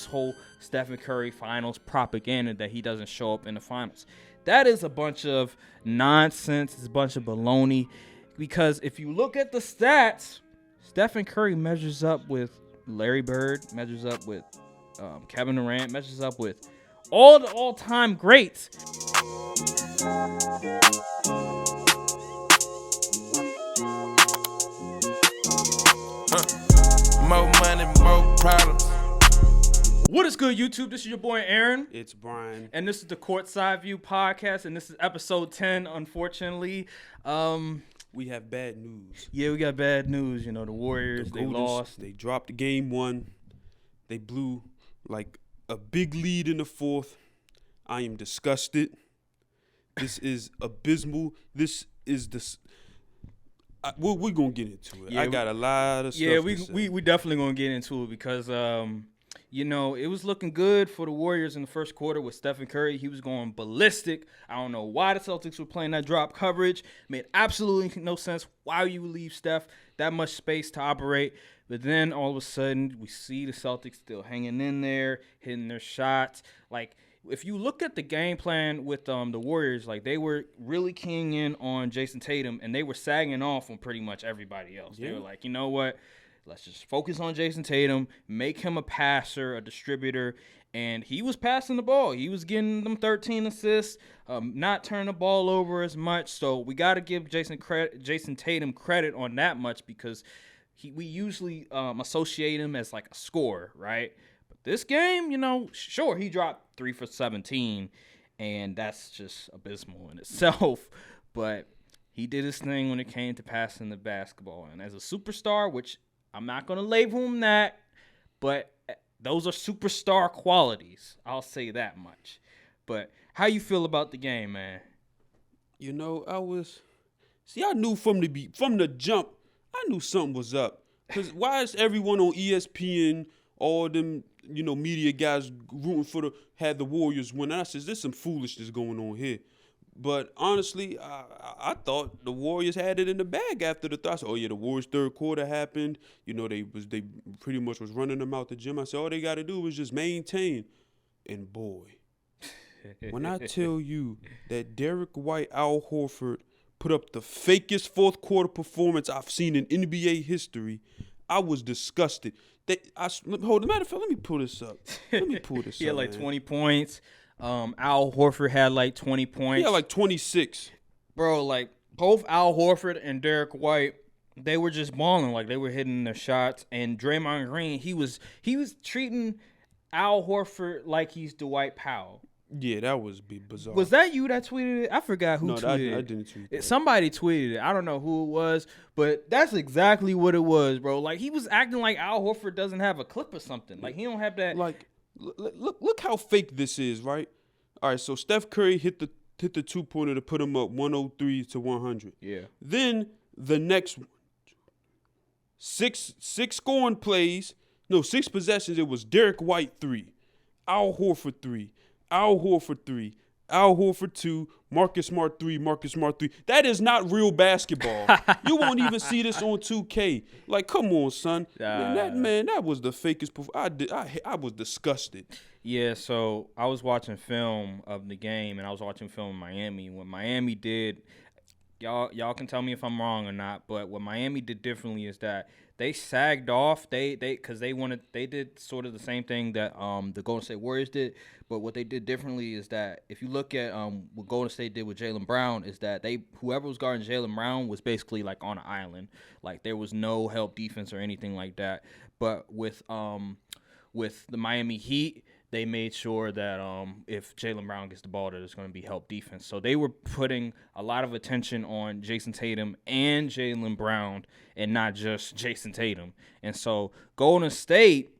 whole Stephen Curry finals propaganda that he doesn't show up in the finals. That is a bunch of nonsense. It's a bunch of baloney. Because if you look at the stats, Stephen Curry measures up with Larry Bird, measures up with Kevin Durant, measures up with all the all-time greats. More money, more problems. What is good, YouTube? This is your boy Aaron. It's Brian. And this is the Courtside View podcast, and this is episode 10, unfortunately. We have bad news. Yeah, we got bad news. You know, the Warriors, they lost. They dropped game one. They blew like a big lead in the fourth. I am disgusted. This is abysmal. This is the... We're going to get into it. Yeah, I got a lot of stuff to say. we definitely going to get into it because, you know, it was looking good for the Warriors in the first quarter with Stephen Curry. He was going ballistic. I don't know why the Celtics were playing that drop coverage. Made absolutely no sense why you would leave Steph that much space to operate. But then all of a sudden, we see the Celtics still hanging in there, hitting their shots. Like, if you look at the game plan with the Warriors, like, they were really keying in on Jason Tatum, and they were sagging off on pretty much everybody else. Yeah. They were like, you know what? Let's just focus on Jason Tatum, make him a passer, a distributor, and he was passing the ball. He was getting them 13 assists, not turning the ball over as much. So we got to give Jason Tatum credit on that much because we usually associate him as like a scorer, right? But this game, you know, sure, he dropped 3 for 17, and that's just abysmal in itself. But he did his thing when it came to passing the basketball. And as a superstar, which I'm not going to label him that, but those are superstar qualities. I'll say that much. But how you feel about the game, man? You know, I knew from the jump, I knew something was up. Because why is everyone on ESPN, all them, you know, media guys rooting had the Warriors win? And I said, there's some foolishness going on here. But honestly, I thought the Warriors had it in the bag after the thought. Oh yeah, the Warriors' third quarter happened. You know, they pretty much was running them out the gym. I said all they got to do was just maintain. And boy, when I tell you that Derek White, Al Horford put up the fakest fourth quarter performance I've seen in NBA history, I was disgusted. Hold on, matter of fact, let me pull this up. He had like 20 points. Al Horford had like 20 points. Yeah, like 26. Bro, like both Al Horford and Derek White, they were just balling. Like they were hitting their shots. And Draymond Green, he was treating Al Horford like he's Dwight Powell. Yeah, that was bizarre. Was that you that tweeted it? I forgot who tweeted it. No, I didn't tweet it. Somebody tweeted it. I don't know who it was, but that's exactly what it was, bro. Like he was acting like Al Horford doesn't have a clip or something. Like he don't have that. Like, look how fake this is, right? All right, so Steph Curry hit the 2-pointer to put him up 103 to 100. Yeah. Then the next six scoring plays, no, 6 possessions, it was Derek White 3, Al Horford 3, Al Horford 3, Al Horford 2, Marcus Smart 3, Marcus Smart 3. That is not real basketball. You won't even see this on 2K. Like, come on, son. That was the fakest. I was disgusted. Yeah, so I was watching film of the game, and I was watching film in Miami. What Miami did, y'all can tell me if I'm wrong or not, but what Miami did differently is that they sagged off. They did sort of the same thing that the Golden State Warriors did, but what they did differently is that if you look at what Golden State did with Jaylen Brown is that whoever was guarding Jaylen Brown was basically like on an island. Like there was no help defense or anything like that. But with the Miami Heat, they made sure that if Jaylen Brown gets the ball, that there's going to be help defense. So they were putting a lot of attention on Jason Tatum and Jaylen Brown and not just Jason Tatum. And so Golden State,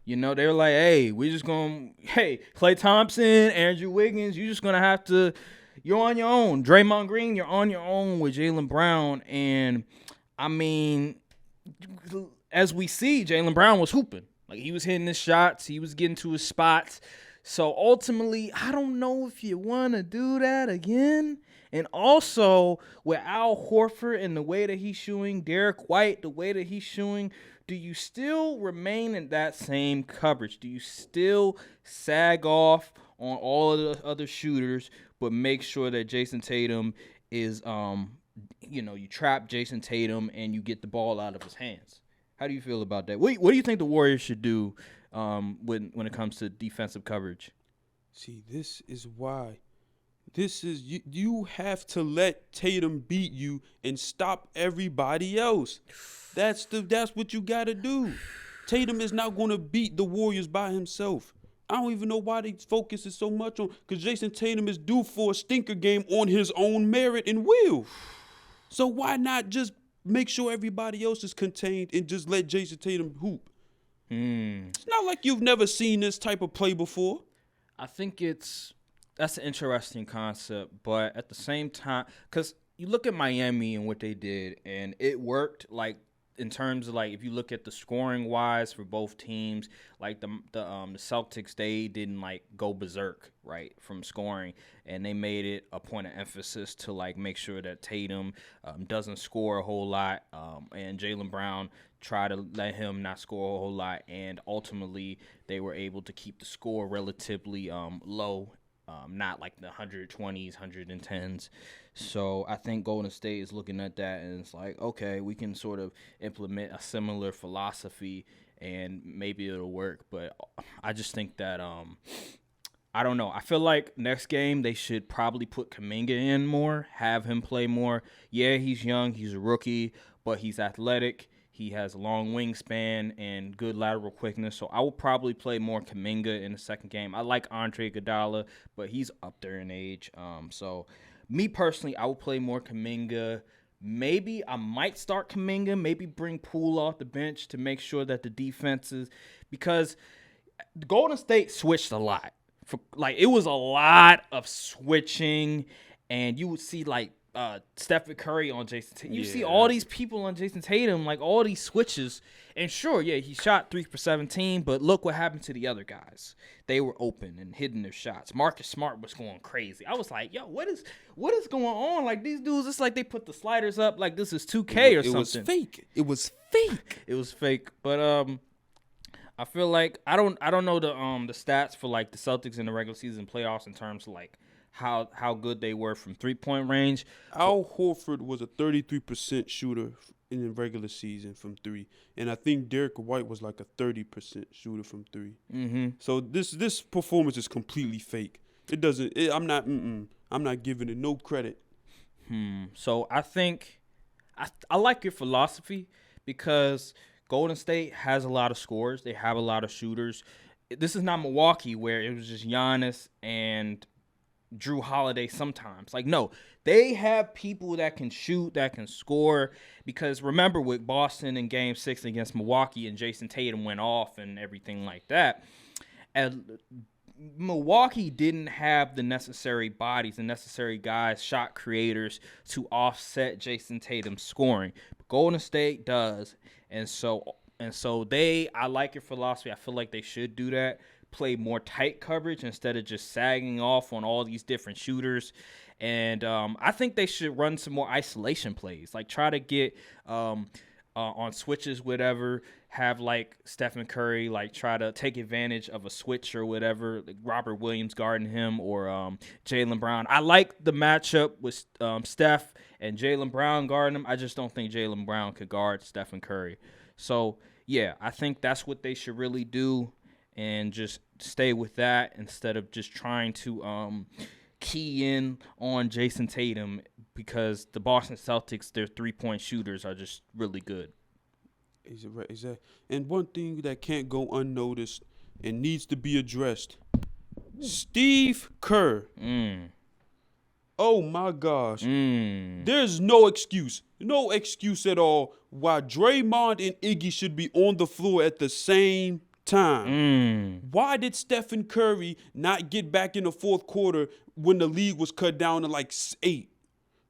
you know, they're like, hey, Klay Thompson, Andrew Wiggins, you're just going to have to – you're on your own. Draymond Green, you're on your own with Jaylen Brown. And, I mean, as we see, Jaylen Brown was hooping. Like, he was hitting his shots. He was getting to his spots. So, ultimately, I don't know if you want to do that again. And also, with Al Horford and the way that he's shooting, Derek White, the way that he's shooting, do you still remain in that same coverage? Do you still sag off on all of the other shooters, but make sure that Jason Tatum is, you trap Jason Tatum and you get the ball out of his hands? How do you feel about that? What do you think the Warriors should do when it comes to defensive coverage? See, this is why. This is you have to let Tatum beat you and stop everybody else. That's what you got to do. Tatum is not going to beat the Warriors by himself. I don't even know why they focus so much on, because Jason Tatum is due for a stinker game on his own merit and will. So why not just make sure everybody else is contained and just let Jason Tatum hoop? It's not like you've never seen this type of play before. I think that's an interesting concept, but at the same time, because you look at Miami and what they did, and it worked, like, in terms of, like, if you look at the scoring wise for both teams, like the Celtics, they didn't, like, go berserk, right, from scoring, and they made it a point of emphasis to, like, make sure that Tatum doesn't score a whole lot, and Jaylen Brown try to let him not score a whole lot, and ultimately they were able to keep the score relatively low. Not like the 120s, 110s. So I think Golden State is looking at that and it's like, okay, we can sort of implement a similar philosophy and maybe it'll work. But I just think that, I don't know. I feel like next game they should probably put Kuminga in more, have him play more. Yeah, he's young, he's a rookie, but he's athletic. He has a long wingspan and good lateral quickness, so I will probably play more Kuminga in the second game. I like Andre Iguodala, but he's up there in age. So me personally, I will play more Kuminga. Maybe I might start Kuminga, maybe bring Poole off the bench to make sure that the defenses, because Golden State switched a lot. It was a lot of switching, and you would see, like, Stephen Curry on Jason Tatum. You see all these people on Jason Tatum, like all these switches. And sure, yeah, he shot 3 for 17, but look what happened to the other guys. They were open and hitting their shots. Marcus Smart was going crazy. I was like, yo, what is going on? Like, these dudes, it's like they put the sliders up like this is 2K or something. It was fake. It was fake. But I feel like I don't know the stats for, like, the Celtics in the regular season playoffs in terms of, like, how good they were from 3-point range. Al Horford was a 33% shooter in the regular season from 3, and I think Derek White was like a 30% shooter from 3. Mm-hmm. So this performance is completely fake. I'm not giving it no credit. So I think I like your philosophy because Golden State has a lot of scores. They have a lot of shooters. This is not Milwaukee where it was just Giannis and Drew Holiday sometimes. Like, no, they have people that can shoot, that can score. Because remember with Boston in Game 6 against Milwaukee and Jason Tatum went off and everything like that, and Milwaukee didn't have the necessary bodies, the necessary guys, shot creators to offset Jason Tatum's scoring. But Golden State does. And so I like your philosophy. I feel like they should do that. Play more tight coverage instead of just sagging off on all these different shooters. And I think they should run some more isolation plays. Like, try to get on switches, whatever, have, like, Stephen Curry, like, try to take advantage of a switch or whatever, like Robert Williams guarding him or Jaylen Brown. I like the matchup with Steph and Jaylen Brown guarding him. I just don't think Jaylen Brown could guard Stephen Curry. So, yeah, I think that's what they should really do. And just stay with that instead of just trying to key in on Jason Tatum because the Boston Celtics, their 3-point shooters are just really good. Exactly. And one thing that can't go unnoticed and needs to be addressed, Steve Kerr. Oh, my gosh. There's no excuse at all why Draymond and Iggy should be on the floor at the same time. Why did Stephen Curry not get back in the fourth quarter when the league was cut down to like 8?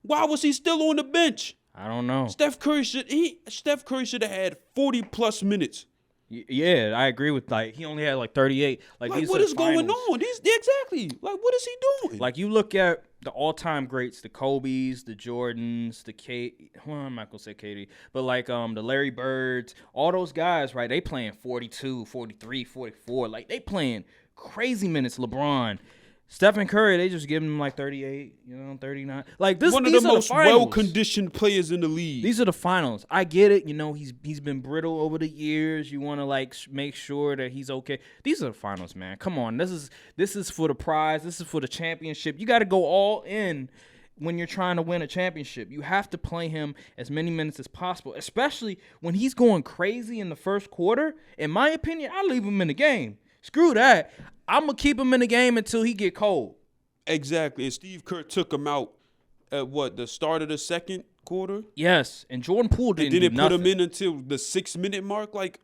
Why was he still on the bench? I don't know. Steph Curry should have had 40+ minutes. Yeah, I agree with, like, he only had like 38. Like what is going on? Exactly. Like, what is he doing? Like, you look at the all-time greats, the Kobe's, the Jordans, I'm not gonna say Katie, but like the Larry Birds, all those guys, right? They playing 42, 43, 44, like they playing crazy minutes. LeBron, Stephen Curry, they just give him like 38, 39. Like this, One of these the are most the finals. well-conditioned players in the league. These are the finals. I get it. He's been brittle over the years. You want to like make sure that he's okay. These are the finals, man. Come on. This is for the prize. This is for the championship. You got to go all in when you're trying to win a championship. You have to play him as many minutes as possible, especially when he's going crazy in the first quarter. In my opinion, I leave him in the game. Screw that. I'm going to keep him in the game until he get cold. Exactly. And Steve Kerr took him out at the start of the second quarter? Yes. And Jordan Poole didn't and do didn't put nothing. him in until the 6-minute mark. Like,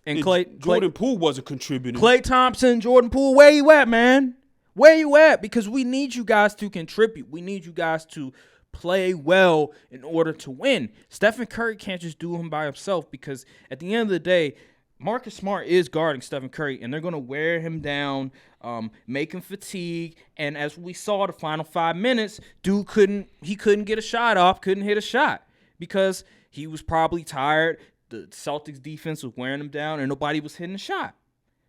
And Jordan Poole wasn't contributing. Klay Thompson, Jordan Poole, where you at, man? Where you at? Because we need you guys to contribute. We need you guys to play well in order to win. Stephen Curry can't just do him by himself because at the end of the day, Marcus Smart is guarding Stephen Curry, and they're going to wear him down, make him fatigue. And as we saw the final 5 minutes, dude couldn't get a shot off, couldn't hit a shot because he was probably tired. The Celtics defense was wearing him down, and nobody was hitting a shot.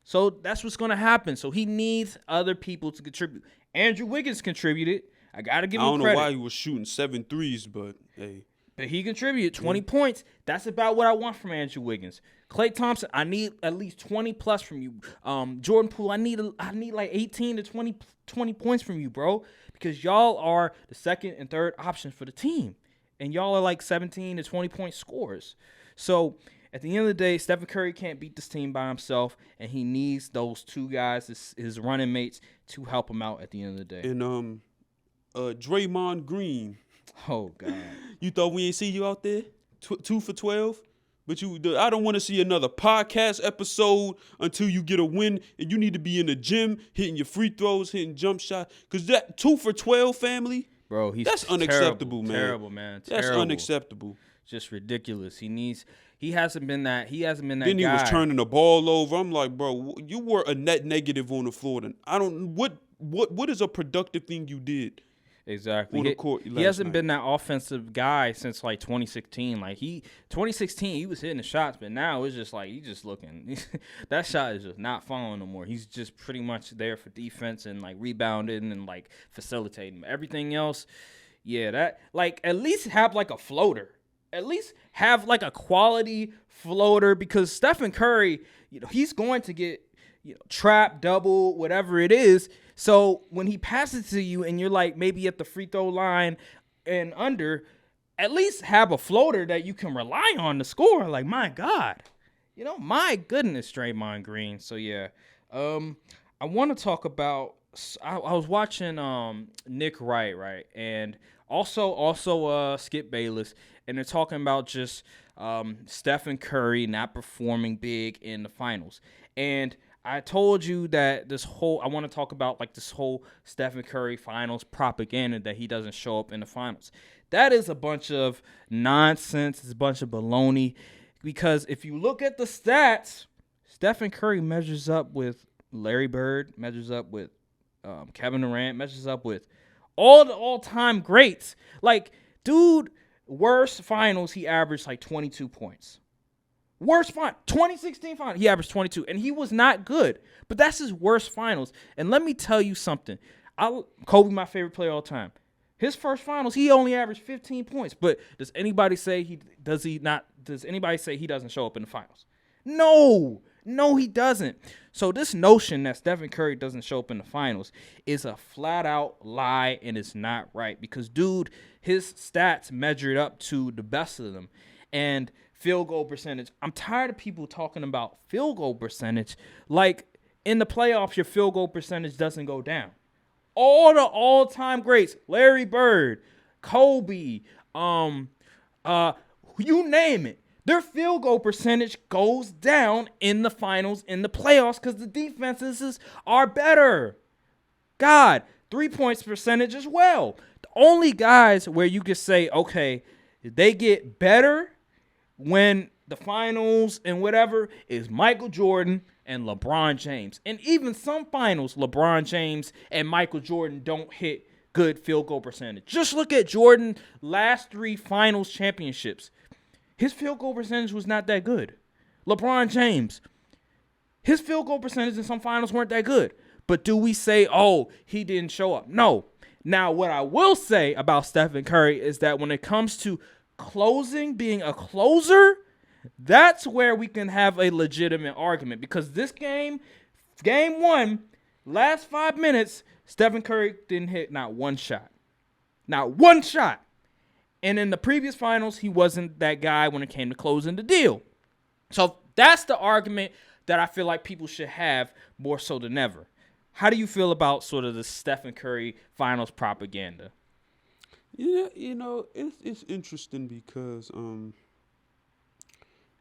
So that's what's going to happen. So he needs other people to contribute. Andrew Wiggins contributed. I got to give him credit. I don't know why he was shooting 7 threes, but hey. But he contributed 20 points. That's about what I want from Andrew Wiggins. Klay Thompson, I need at least 20 plus from you. Jordan Poole, I need like 18 to 20 points from you, bro, because y'all are the second and third option for the team, and y'all are like 17 to 20 point scorers. So at the end of the day, Stephen Curry can't beat this team by himself, and he needs those two guys, his running mates, to help him out at the end of the day. And Draymond Green. Oh God. You thought we ain't see you out there? 2 for 12? But I don't want to see another podcast episode until you get a win, and you need to be in the gym, hitting your free throws, hitting jump shots. Because that 2 for 12 family, bro, that's unacceptable, man. Terrible, man. That's terrible. Unacceptable. Just ridiculous. He hasn't been that Then guy. he was turning the ball over. I'm like, bro, you were a net negative on the floor. Then what is a productive thing you did? Exactly. On the court he hasn't night. been that offensive guy since like 2016. Like 2016, he was hitting the shots, but now it's just like he's just looking. That shot is just not falling no more. He's just pretty much there for defense and like rebounding and like facilitating. Everything else, yeah, that like at least have like a floater. At least have like a quality floater because Stephen Curry, he's going to get trap, double, whatever it is. So when he passes to you and you're like maybe at the free throw line and under, at least have a floater that you can rely on to score. Like, my God. My goodness, Draymond Green. So, yeah. I want to talk about I was watching Nick Wright, right? And also Skip Bayless. And they're talking about just Stephen Curry not performing big in the finals. And I told you that I want to talk about like this whole Stephen Curry finals propaganda that he doesn't show up in the finals. That is a bunch of nonsense. It's a bunch of baloney. Because if you look at the stats, Stephen Curry measures up with Larry Bird, measures up with Kevin Durant, measures up with all the all-time greats. Like, dude, worst finals, he averaged like 22 points. Worst final, 2016 final, he averaged 22, and he was not good. But that's his worst finals. And let me tell you something. Kobe, my favorite player of all time. His first finals, he only averaged 15 points. But does anybody say he doesn't show up in the finals? No, he doesn't. So this notion that Stephen Curry doesn't show up in the finals is a flat-out lie, and it's not right. Because, dude, his stats measured up to the best of them. And field goal percentage. I'm tired of people talking about field goal percentage. Like, in the playoffs, your field goal percentage doesn't go down. All the all-time greats, Larry Bird, Kobe, you name it, their field goal percentage goes down in the finals, in the playoffs, because the defenses are better. God, 3-point percentage as well. The only guys where you could say, okay, they get better when the finals and whatever is Michael Jordan and LeBron James. And even some finals, LeBron James and Michael Jordan don't hit good field goal percentage. Just look at Jordan's last 3 finals championships. His field goal percentage was not that good. LeBron James, his field goal percentage in some finals weren't that good. But do we say, oh, he didn't show up? No. Now, what I will say about Stephen Curry is that when it comes to closing, being a closer, that's where we can have a legitimate argument. Because this game 1, last 5 minutes, Stephen Curry didn't hit not one shot. Not one shot. And in the previous finals, he wasn't that guy when it came to closing the deal. So that's the argument that I feel like people should have more so than ever. How do you feel about sort of the Stephen Curry finals propaganda? Yeah, it's interesting because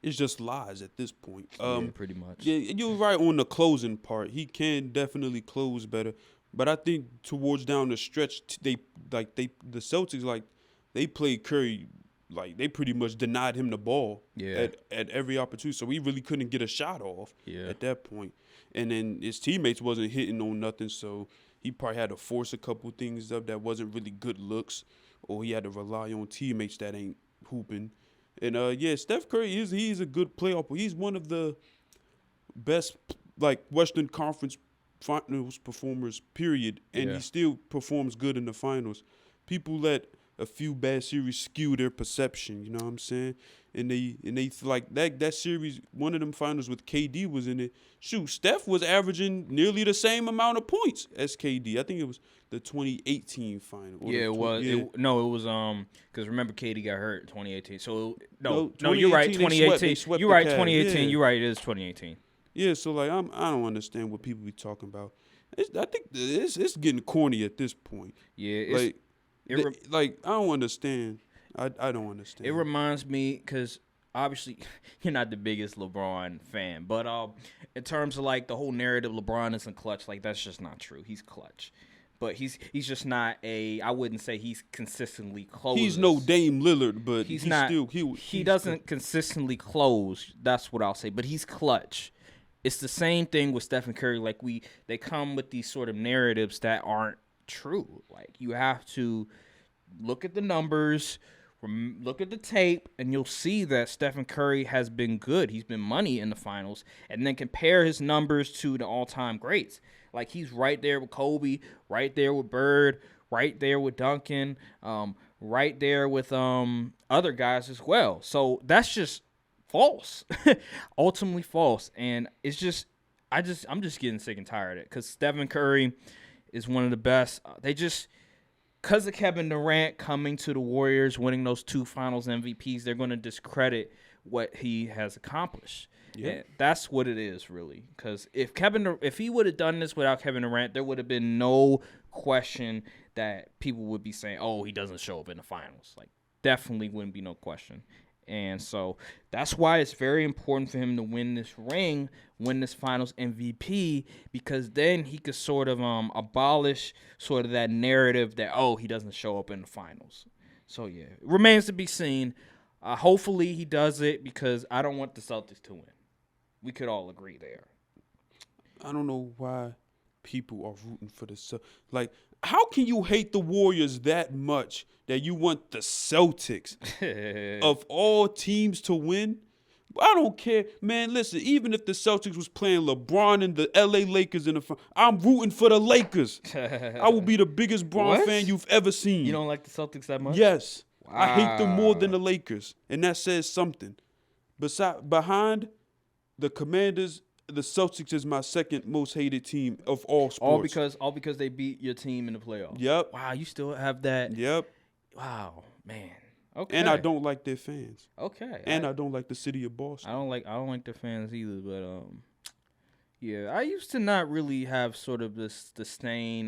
it's just lies at this point. Yeah, pretty much. Yeah, you're right on the closing part. He can definitely close better, but I think towards down the stretch, the Celtics they played Curry they pretty much denied him the ball at every opportunity, so he really couldn't get a shot off at that point. And then his teammates wasn't hitting on nothing, so he probably had to force a couple things up that wasn't really good looks, or he had to rely on teammates that ain't hooping. And Steph Curry he's a good playoff, but he's one of the best Western Conference Finals performers, period. And he still performs good in the finals. People let a few bad series skew their perception, you know what I'm saying? And they that series, one of them finals with KD was in it. Shoot, Steph was averaging nearly the same amount of points as KD. I think it was the 2018 final. It was. Yeah. It was because remember KD got hurt in 2018. So no, 2018, you're right. they 2018. swept You're the right. Cavs. 2018. Yeah. You're right. It is 2018. Yeah, so I don't understand what people be talking about. I think it's getting corny at this point. Yeah, I don't understand. I don't understand. It reminds me because obviously you're not the biggest LeBron fan, but in terms of the whole narrative, LeBron isn't clutch. That's just not true. He's clutch, but he's just not I wouldn't say he's consistently close. He's no Dame Lillard, but he's not. He doesn't consistently close. That's what I'll say. But he's clutch. It's the same thing with Stephen Curry. They come with these sort of narratives that aren't true. You have to look at the numbers, look at the tape, and you'll see that Stephen Curry has been good. He's been money in the finals, and then compare his numbers to the all-time greats. He's right there with Kobe, right there with Bird, right there with Duncan, right there with other guys as well. So that's just false, ultimately false, and it's just I'm just getting sick and tired of it because Stephen Curry is one of the best. Because of Kevin Durant coming to the Warriors, winning those 2 finals MVPs, they're going to discredit what he has accomplished. Yeah. And that's what it is, really. Because if he would have done this without Kevin Durant, there would have been no question that people would be saying, oh, he doesn't show up in the finals. Definitely wouldn't be no question. And so that's why it's very important for him to win this ring, win this finals MVP, because then he could sort of abolish sort of that narrative that, oh, he doesn't show up in the finals. So, yeah, it remains to be seen. Hopefully he does it because I don't want the Celtics to win. We could all agree there. I don't know why people are rooting for the Celtics. How can you hate the Warriors that much that you want the Celtics of all teams to win? I don't care. Man, listen, even if the Celtics was playing LeBron and the LA Lakers in the front, I'm rooting for the Lakers. I will be the biggest Bron fan you've ever seen. You don't like the Celtics that much? Yes. Wow. I hate them more than the Lakers, and that says something. Behind the Commanders, the Celtics is my second most hated team of all sports. All because they beat your team in the playoffs. Yep. Wow, you still have that. Yep. Wow, man. Okay. And I don't like their fans. Okay. And I don't like the city of Boston. I don't like their fans either, but yeah, I used to not really have sort of this disdain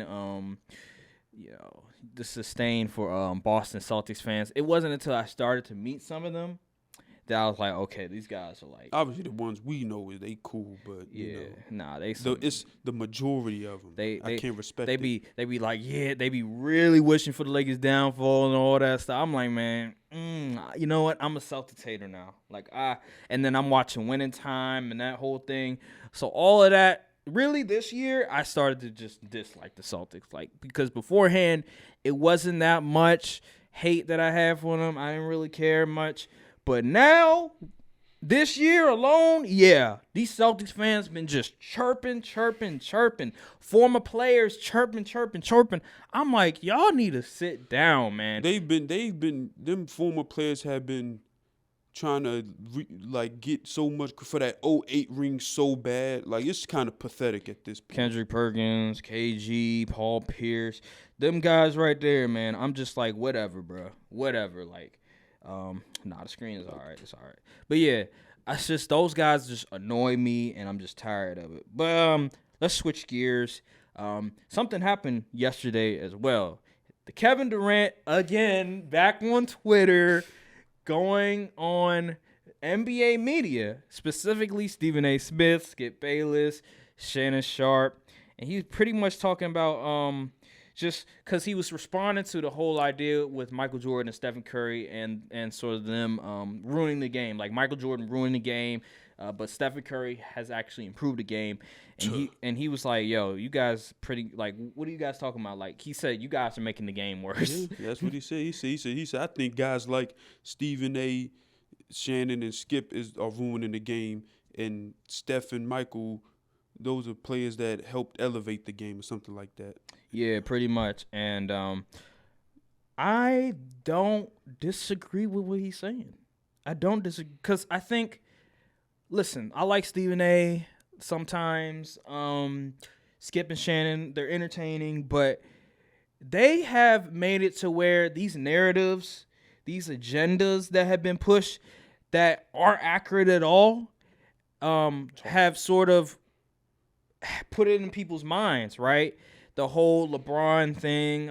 for Boston Celtics fans. It wasn't until I started to meet some of them that I was like, okay, these guys are obviously the ones we know is they cool, but it's the majority of them. I can't respect. They be they be really wishing for the Lakers' downfall and all that stuff. I'm like, man, you know what? I'm a Celtics hater now. And then I'm watching Winning Time and that whole thing. So all of that really this year I started to just dislike the Celtics, like because beforehand it wasn't that much hate that I had for them. I didn't really care much, but now this year alone, yeah, these Celtics fans been just chirping. Former players chirping. I'm like, y'all need to sit down, man. Them former players have been trying to get so much for that '08 ring so bad. Like, it's kind of pathetic at this point. Kendrick Perkins, KG, Paul Pierce, them guys right there, man. I'm just like, whatever, bro. Whatever. Like, the screen is all right. It's all right. But, yeah, it's just those guys just annoy me, and I'm just tired of it. But let's switch gears. Something happened yesterday as well. The Kevin Durant, again, back on Twitter, going on NBA media, specifically Stephen A. Smith, Skip Bayless, Shannon Sharpe, and he's pretty much talking about just because he was responding to the whole idea with Michael Jordan and Stephen Curry and sort of them ruining the game. Like Michael Jordan ruined the game, but Stephen Curry has actually improved the game. And he was like, yo, you guys what are you guys talking about? Like, he said, you guys are making the game worse. Yeah, that's what he said. He said, I think guys like Stephen A., Shannon, and Skip are ruining the game, and Steph and Michael, those are players that helped elevate the game or something like that. Yeah, pretty much. And I don't disagree with what he's saying. I don't disagree because I think, listen, I like Stephen A. sometimes. Skip and Shannon, they're entertaining, but they have made it to where these narratives, these agendas that have been pushed that aren't accurate at all, have sort of put it in people's minds, right? The whole LeBron thing,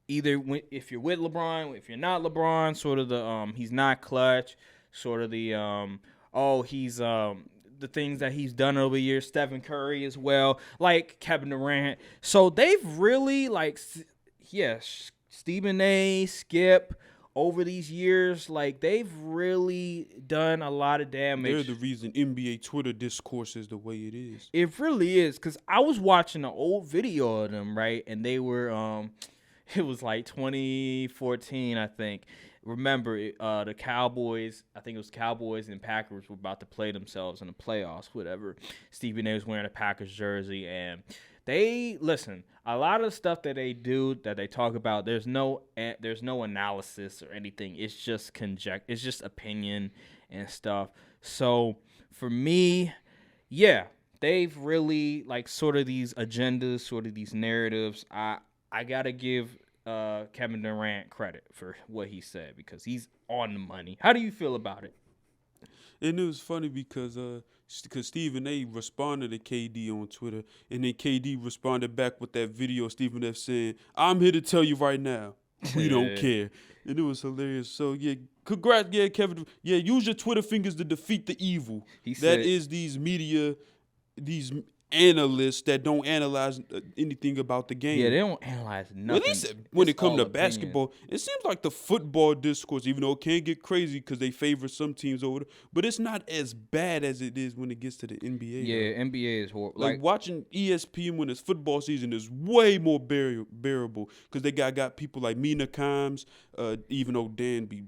if you're with LeBron, if you're not LeBron, sort of the he's not clutch, sort of the he's the things that he's done over the years, Stephen Curry as well, like Kevin Durant. So they've really Stephen A., Skip, over these years, like they've really done a lot of damage. They're the reason NBA Twitter discourse is the way it is. It really is, because I was watching an old video of them, right? And they were, it was like 2014, I think. Remember, the Cowboys, I think it was Cowboys and Packers were about to play themselves in the playoffs, whatever. Stephen A. was wearing a Packers jersey, and listen, a lot of stuff that they do, that they talk about, there's no analysis or anything. It's just it's just opinion and stuff. So for me, yeah, they've really sort of these agendas, sort of these narratives. I gotta give Kevin Durant credit for what he said because he's on the money. How do you feel about it? And it was funny because Stephen A. responded to KD on Twitter, and then KD responded back with that video of Stephen F. saying, I'm here to tell you right now, we don't care. And it was hilarious. So, yeah, congrats, yeah, Kevin. Yeah, use your Twitter fingers to defeat the evil. That is these media, these analysts that don't analyze anything about the game. Yeah, they don't analyze nothing. At least when it comes to basketball, it seems like the football discourse, even though it can get crazy because they favor some teams over, but it's not as bad as it is when it gets to the NBA. Yeah, though. NBA is horrible. Like watching ESPN when it's football season is way more bearable because they got people like Mina Kimes, even though Dan be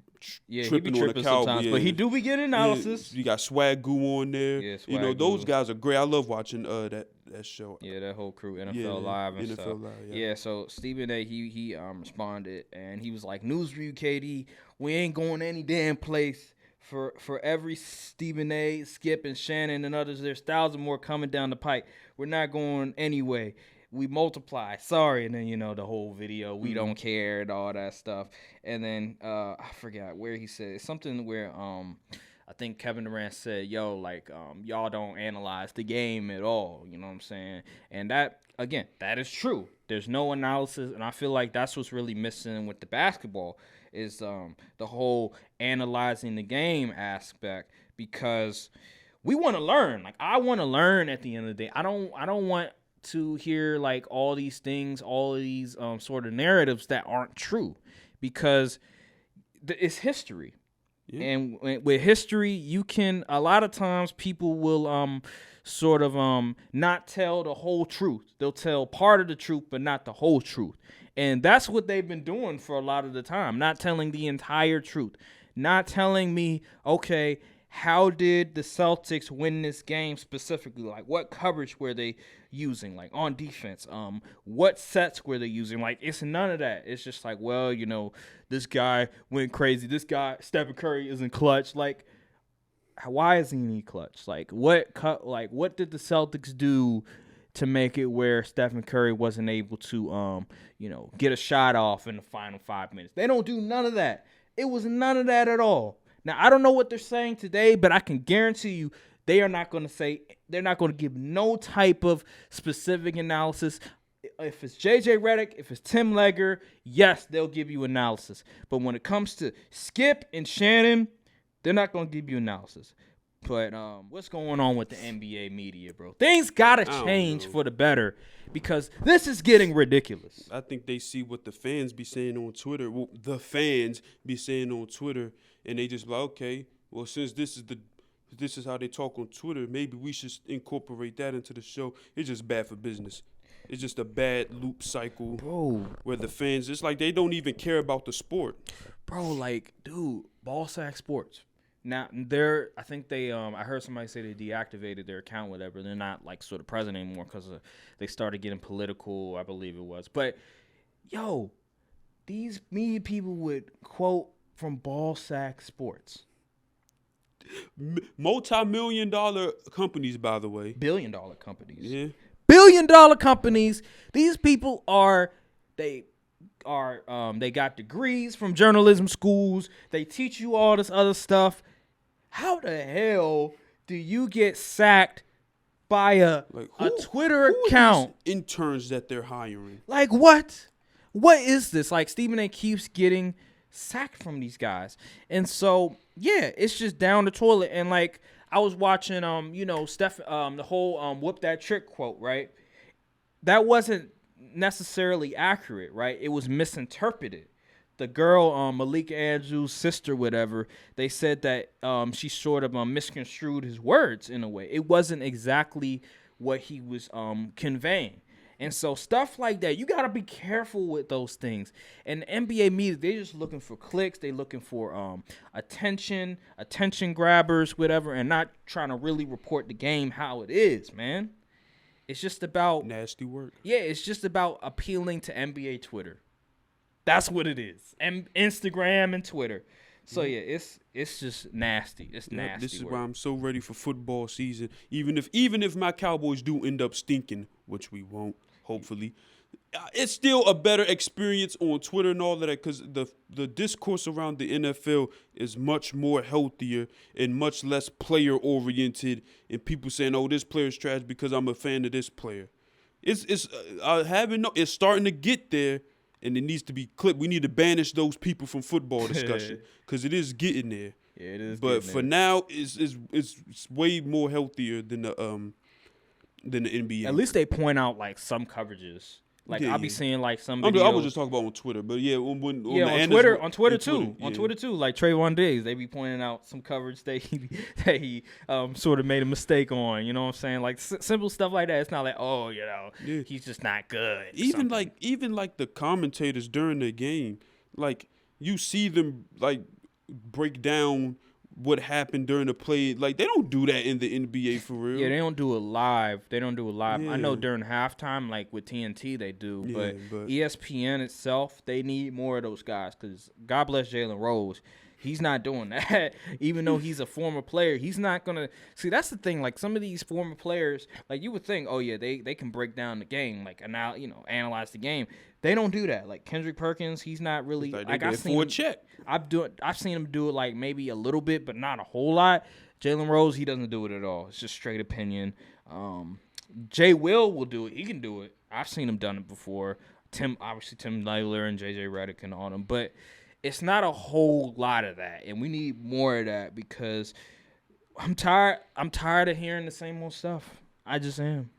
tripping on the Cowboys, but he do be getting analysis. You got Swag Goo on there. Yeah, those guys are great. I love watching that show. Yeah, that whole crew, NFL Live and NFL stuff. Live, yeah, so Stephen A. he responded and he was like, "News for you, KD. We ain't going any damn place. For every Stephen A., Skip, and Shannon and others, there's thousands more coming down the pike. We're not going anyway. We multiply. Sorry." And then, the whole video, we don't care and all that stuff. And then I forgot where he said something where I think Kevin Durant said, yo, y'all don't analyze the game at all. You know what I'm saying? And that, again, that is true. There's no analysis, and I feel like that's what's really missing with the basketball is the whole analyzing the game aspect, because we want to learn. I want to learn at the end of the day. I don't want to hear all these things, all of these sort of narratives that aren't true, because it's history. Yeah. And with history, you can a lot of times people will sort of not tell the whole truth. They'll tell part of the truth, but not the whole truth. And that's what they've been doing for a lot of the time, not telling the entire truth, not telling me, okay, how did the Celtics win this game specifically? Like, what coverage were they using, like, on defense? What sets were they using? Like, it's none of that. It's just like, well, you know, this guy went crazy. This guy, Stephen Curry, isn't clutch. Like, why isn't he clutch? Like, what did the Celtics do to make it where Stephen Curry wasn't able to, get a shot off in the final 5 minutes? They don't do none of that. It was none of that at all. Now, I don't know what they're saying today, but I can guarantee you they're not going to give no type of specific analysis. If it's JJ Redick, if it's Tim Legger, yes, they'll give you analysis. But when it comes to Skip and Shannon, they're not going to give you analysis. But what's going on with the NBA media, bro? Things got to change for the better because this is getting ridiculous. I think they see what the fans be saying on Twitter. Well, the fans be saying on Twitter, and they just like, okay, well, since this is how they talk on Twitter, maybe we should incorporate that into the show. It's just bad for business. It's just a bad loop cycle, Bro. Where the fans, it's like they don't even care about the sport. Bro, like, dude, Ball Sack Sports. Now, I think they, I heard somebody say they deactivated their account, whatever. They're not, like, sort of present anymore because they started getting political, I believe it was. But, yo, these media people would quote from Ball Sack Sports. Multi-million-dollar companies, by the way. Billion-dollar companies. Yeah. Billion-dollar companies. These people they got degrees from journalism schools. They teach you all this other stuff. How the hell do you get sacked by a Twitter account? Who are these interns that they're hiring? Like, what? What is this? Like, Stephen A. keeps getting sacked from these guys. And so, yeah, it's just down the toilet. And, like, I was watching, the whole whoop that trick quote, right? That wasn't necessarily accurate, right? It was misinterpreted. The girl, Malika Andrews' sister, whatever, they said that she sort of misconstrued his words in a way. It wasn't exactly what he was conveying. And so stuff like that, you got to be careful with those things. And the NBA media, they're just looking for clicks. They're looking for attention grabbers, whatever, and not trying to really report the game how it is, man. It's just about nasty work. Yeah, it's just about appealing to NBA Twitter. That's what it is. And Instagram and Twitter. So yeah, it's just nasty. It's nasty. This is why I'm so ready for football season. Even if my Cowboys do end up stinking, which we won't, hopefully, it's still a better experience on Twitter and all of that because the discourse around the NFL is much more healthier and much less player oriented. And people saying, "Oh, this player's trash because I'm a fan of this player." It's starting to get there. And it needs to be clipped. We need to banish those people from football discussion because it is getting there. Yeah, it is. But for now, it's way more healthier than the NBA. At least they point out like some coverages. Like I'll be seeing like some videos. I was just talking about on Twitter, but yeah, on Twitter too. Like Trayvon Diggs, they be pointing out some coverage that he sort of made a mistake on. You know what I'm saying? Like simple stuff like that. It's not like he's just not good. Even like the commentators during the game, like you see them like break down what happened during the play. Like they don't do that in the NBA for real. Yeah, they don't do it live. Yeah. I know during halftime, like with TNT, they do. But ESPN itself, they need more of those guys because God bless Jalen Rose. He's not doing that. Even though he's a former player, he's not going to – see, that's the thing. Like some of these former players, like you would think, oh, yeah, they can break down the game, like analyze the game. They don't do that. Like Kendrick Perkins, he's not really – I've seen him do it like maybe a little bit, but not a whole lot. Jalen Rose, he doesn't do it at all. It's just straight opinion. Jay will do it. He can do it. I've seen him done it before. Tim Legler and JJ Redick and all them. But it's not a whole lot of that. And we need more of that because I'm tired of hearing the same old stuff. I just am.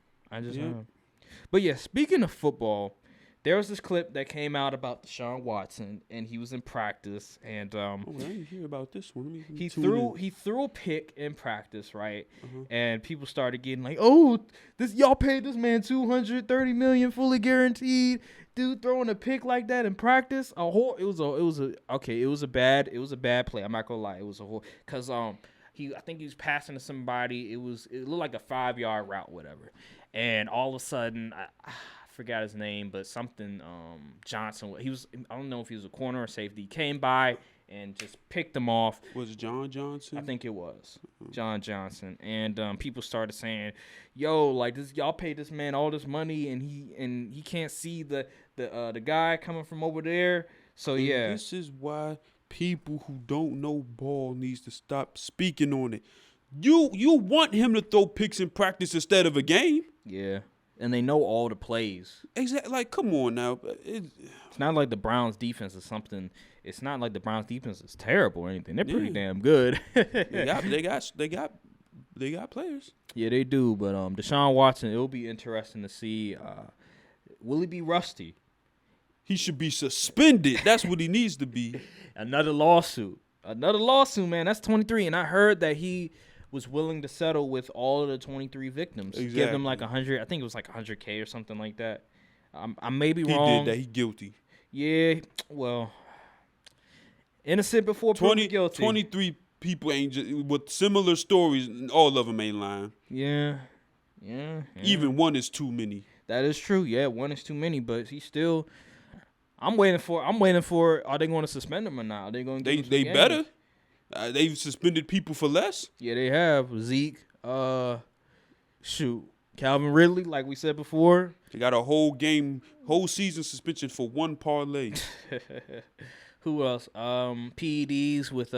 But yeah, speaking of football, there was this clip that came out about Deshaun Watson, and he was in practice, and I didn't hear about this one. Let me he tune threw a pick in practice, right? Uh-huh. And people started getting like, "Oh, y'all paid this man $230 million fully guaranteed, dude, throwing a pick like that in practice." It was a bad play. I'm not gonna lie, it was a whole because I think he was passing to somebody. It looked like a 5-yard route, whatever, and all of a sudden I forgot his name, but something Johnson. I don't know if he was a corner or safety. He came by and just picked him off. Was it John Johnson? I think it was John Johnson, and people started saying, "Yo, like this, y'all paid this man all this money, and he can't see the guy coming from over there." So And yeah, this is why people who don't know ball needs to stop speaking on it. You want him to throw picks in practice instead of a game? yeah, and they know all the plays. Exactly. Like, come on now. It's not like the Browns' defense is something. It's not like the Browns' defense is terrible or anything. They're pretty damn good. They got players. Yeah, they do. But Deshaun Watson, it'll be interesting to see. Will he be rusty? He should be suspended. That's what he needs to be. Another lawsuit, man. That's 23, and I heard that he was willing to settle with all of the 23 victims. Exactly. Give them like 100. I think it was like 100K or something like that. I may be He wrong. did that. He guilty. Yeah, well, innocent before proven guilty. 23 people ain't just, with similar stories. All of them ain't lying. Yeah. Even one is too many. That is true. Yeah, one is too many, but he still. I'm waiting for. Are they going to suspend him or not? Are they going to? They better. They've suspended people for less. Yeah, they have Zeke. Calvin Ridley, like we said before. They got a whole season suspension for one parlay. Who else? PEDs with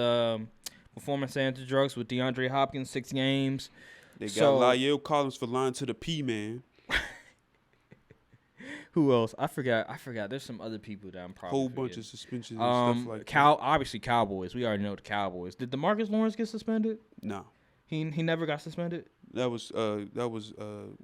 performance enhancing drugs with DeAndre Hopkins, 6 games. They got La'el Collins for lying to the P-man. Who else? I forgot. There's some other people that I'm probably Whole bunch of suspensions and stuff like that. Obviously Cowboys. We already know the Cowboys. Did DeMarcus Lawrence get suspended? No. He never got suspended? That was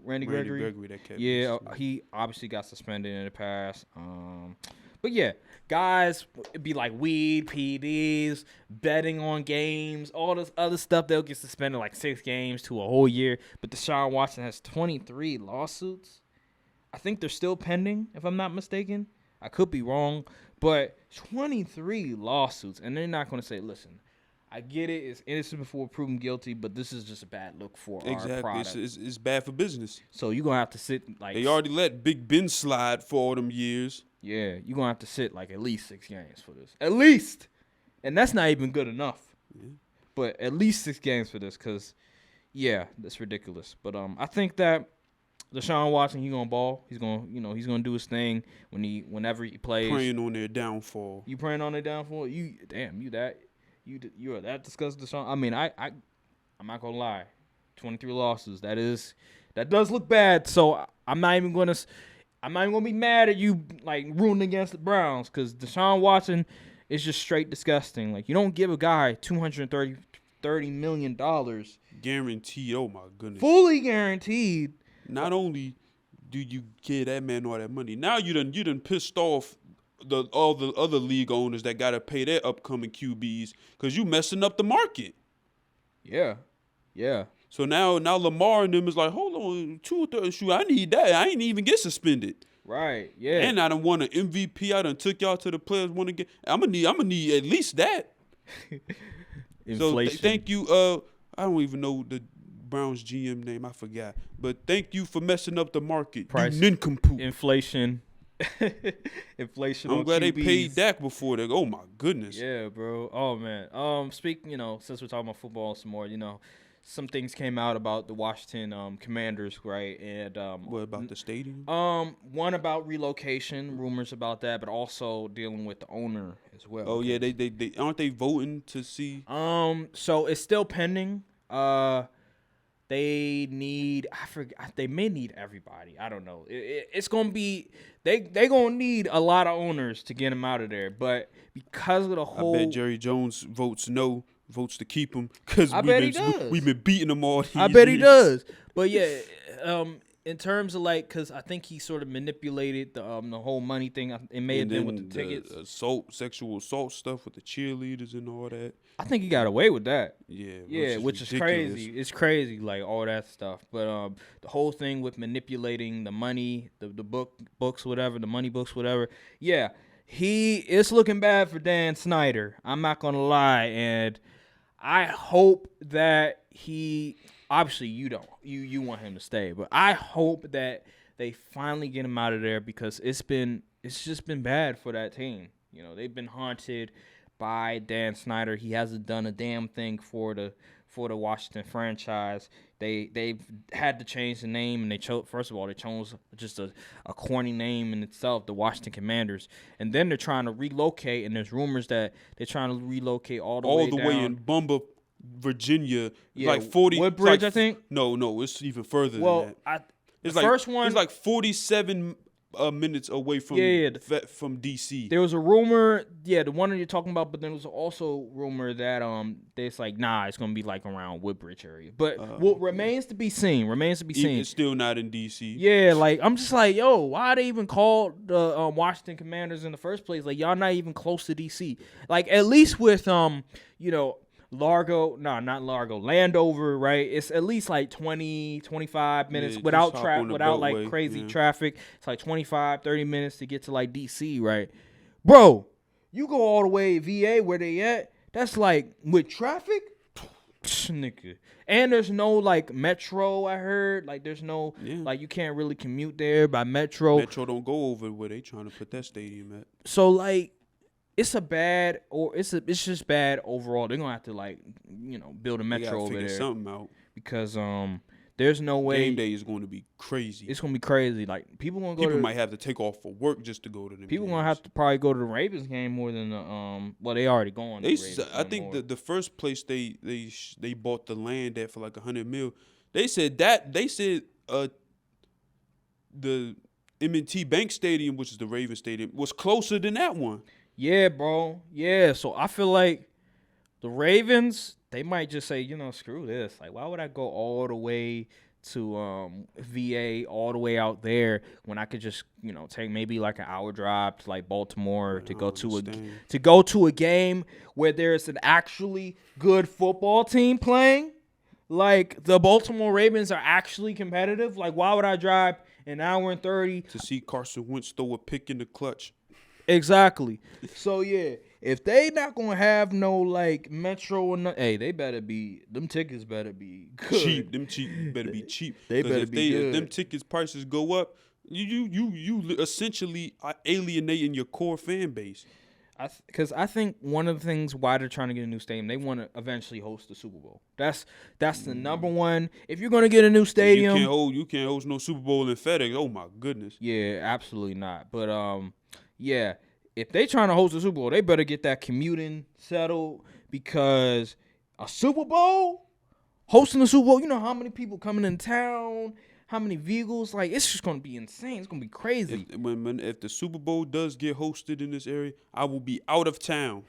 Randy Gregory that kept. Yeah, he obviously got suspended in the past. But yeah, guys, it'd be like weed, PEDs, betting on games, all this other stuff. They'll get suspended like 6 games to a whole year. But Deshaun Watson has 23 lawsuits. I think they're still pending, if I'm not mistaken. I could be wrong, but 23 lawsuits, and they're not going to say, "Listen, I get it. It's innocent before proven guilty, but this is just a bad look for our product." It's bad for business. So you're going to have to sit like... They already let Big Ben slide for all them years. Yeah, you're going to have to sit like at least 6 games for this. At least! And that's not even good enough. Yeah. But at least 6 games for this because, yeah, that's ridiculous. But I think that Deshaun Watson, he's going to ball. He's going to do his thing whenever he plays. Praying on their downfall. You praying on their downfall? You are that disgusted, Deshaun. I mean, I'm not gonna lie, 23 losses. That does look bad. So I'm not even gonna be mad at you like rooting against the Browns because Deshaun Watson is just straight disgusting. Like you don't give a guy $230 million guaranteed. Oh my goodness, fully guaranteed. Not only do you give that man all that money, now you done pissed off all the other league owners that got to pay their upcoming QBs because you messing up the market. Yeah. So now Lamar and them is like, hold on, shoot, I need that. I ain't even get suspended. Right. Yeah. And I done won an MVP. I done took y'all to the players want to get. I'm gonna need at least that. Inflation. So thank you. I don't even know the Browns GM name. I forgot. But thank you for messing up the market. Price. You nincompoop. Inflation. Inflation. I'm glad they paid Dak before that. Oh my goodness. Yeah, bro. Oh man. Speaking, since we're talking about football some more, some things came out about the Washington Commanders, right? And what about the stadium? One about relocation, rumors about that, but also dealing with the owner as well. Oh yeah, they aren't they voting to see? So it's still pending. They need, I forgot, they may need everybody. I don't know. It's going to be, they going to need a lot of owners to get them out of there. But because of the whole. I bet Jerry Jones votes to keep him because he does. We've been beating them all these I bet years. he does. But yeah, in terms of like, because I think he sort of manipulated the whole money thing. It may have been with the tickets. Sexual assault stuff with the cheerleaders and all that. I think he got away with that. Yeah, which is crazy. It's crazy, like all that stuff. But the whole thing with manipulating the money, the books, whatever, the money books, whatever. Yeah, it's looking bad for Dan Snyder. I'm not gonna lie, and I hope that he. Obviously, you don't. You want him to stay, but I hope that they finally get him out of there because it's just been bad for that team. You know, they've been haunted by Dan Snyder. He hasn't done a damn thing for the Washington franchise. They've had to change the name, and they chose just a corny name in itself, the Washington Commanders. And then they're trying to relocate, and there's rumors that they're trying to relocate all the way in Bumba, Virginia, yeah, like 40. Woodbridge, I think. No, it's even further than that. It's first one. It's like 47 minutes away from from DC. There was a rumor, the one that you're talking about, but then there was also rumor that it's like it's gonna be like around Woodbridge area. But what remains to be seen. It's still not in DC. Yeah, like I'm just like, yo, why they even called the Washington Commanders in the first place? Like y'all not even close to DC. Like at least with Landover, right? It's at least like 20, 25 minutes without like crazy traffic. It's like 25, 30 minutes to get to like DC, right? Bro, you go all the way VA where they at, that's like with traffic, nigga. And there's no like metro, I heard. Like there's no like you can't really commute there by metro. Metro don't go over where they trying to put that stadium at. So like it's just bad overall. They're gonna have to build a metro over there. Something out because there's no way game day is going to be crazy. It's gonna be crazy. Like people might have to take off for work just to go to the people games. Gonna have to probably go to the Ravens game more than the they already going. I think the first place they bought the land at for like $100 million. They said the M&T Bank Stadium, which is the Ravens Stadium, was closer than that one. Yeah, bro. Yeah, so I feel like the Ravens, they might just say, screw this. Like, why would I go all the way to VA, all the way out there when I could just, take maybe like an hour drive to like Baltimore to go to a game where there's an actually good football team playing? Like the Baltimore Ravens are actually competitive. Like, why would I drive an hour and 30 to see Carson Wentz throw a pick in the clutch? Exactly. So yeah, if they not gonna have no like metro or nothing, hey, them tickets better be good. Cheap. Them better be cheap. They better be good. If them tickets prices go up, you essentially are alienating your core fan base. Because I think one of the things why they're trying to get a new stadium, they want to eventually host the Super Bowl. That's the number one. If you're gonna get a new stadium, you can't host no Super Bowl in FedEx. Oh my goodness. Yeah, absolutely not. But yeah, if they trying to host a Super Bowl, they better get that commuting settled because a Super Bowl, hosting a Super Bowl, you know how many people coming in town, how many vehicles, like it's just gonna be insane. It's gonna be crazy. If the Super Bowl does get hosted in this area, I will be out of town.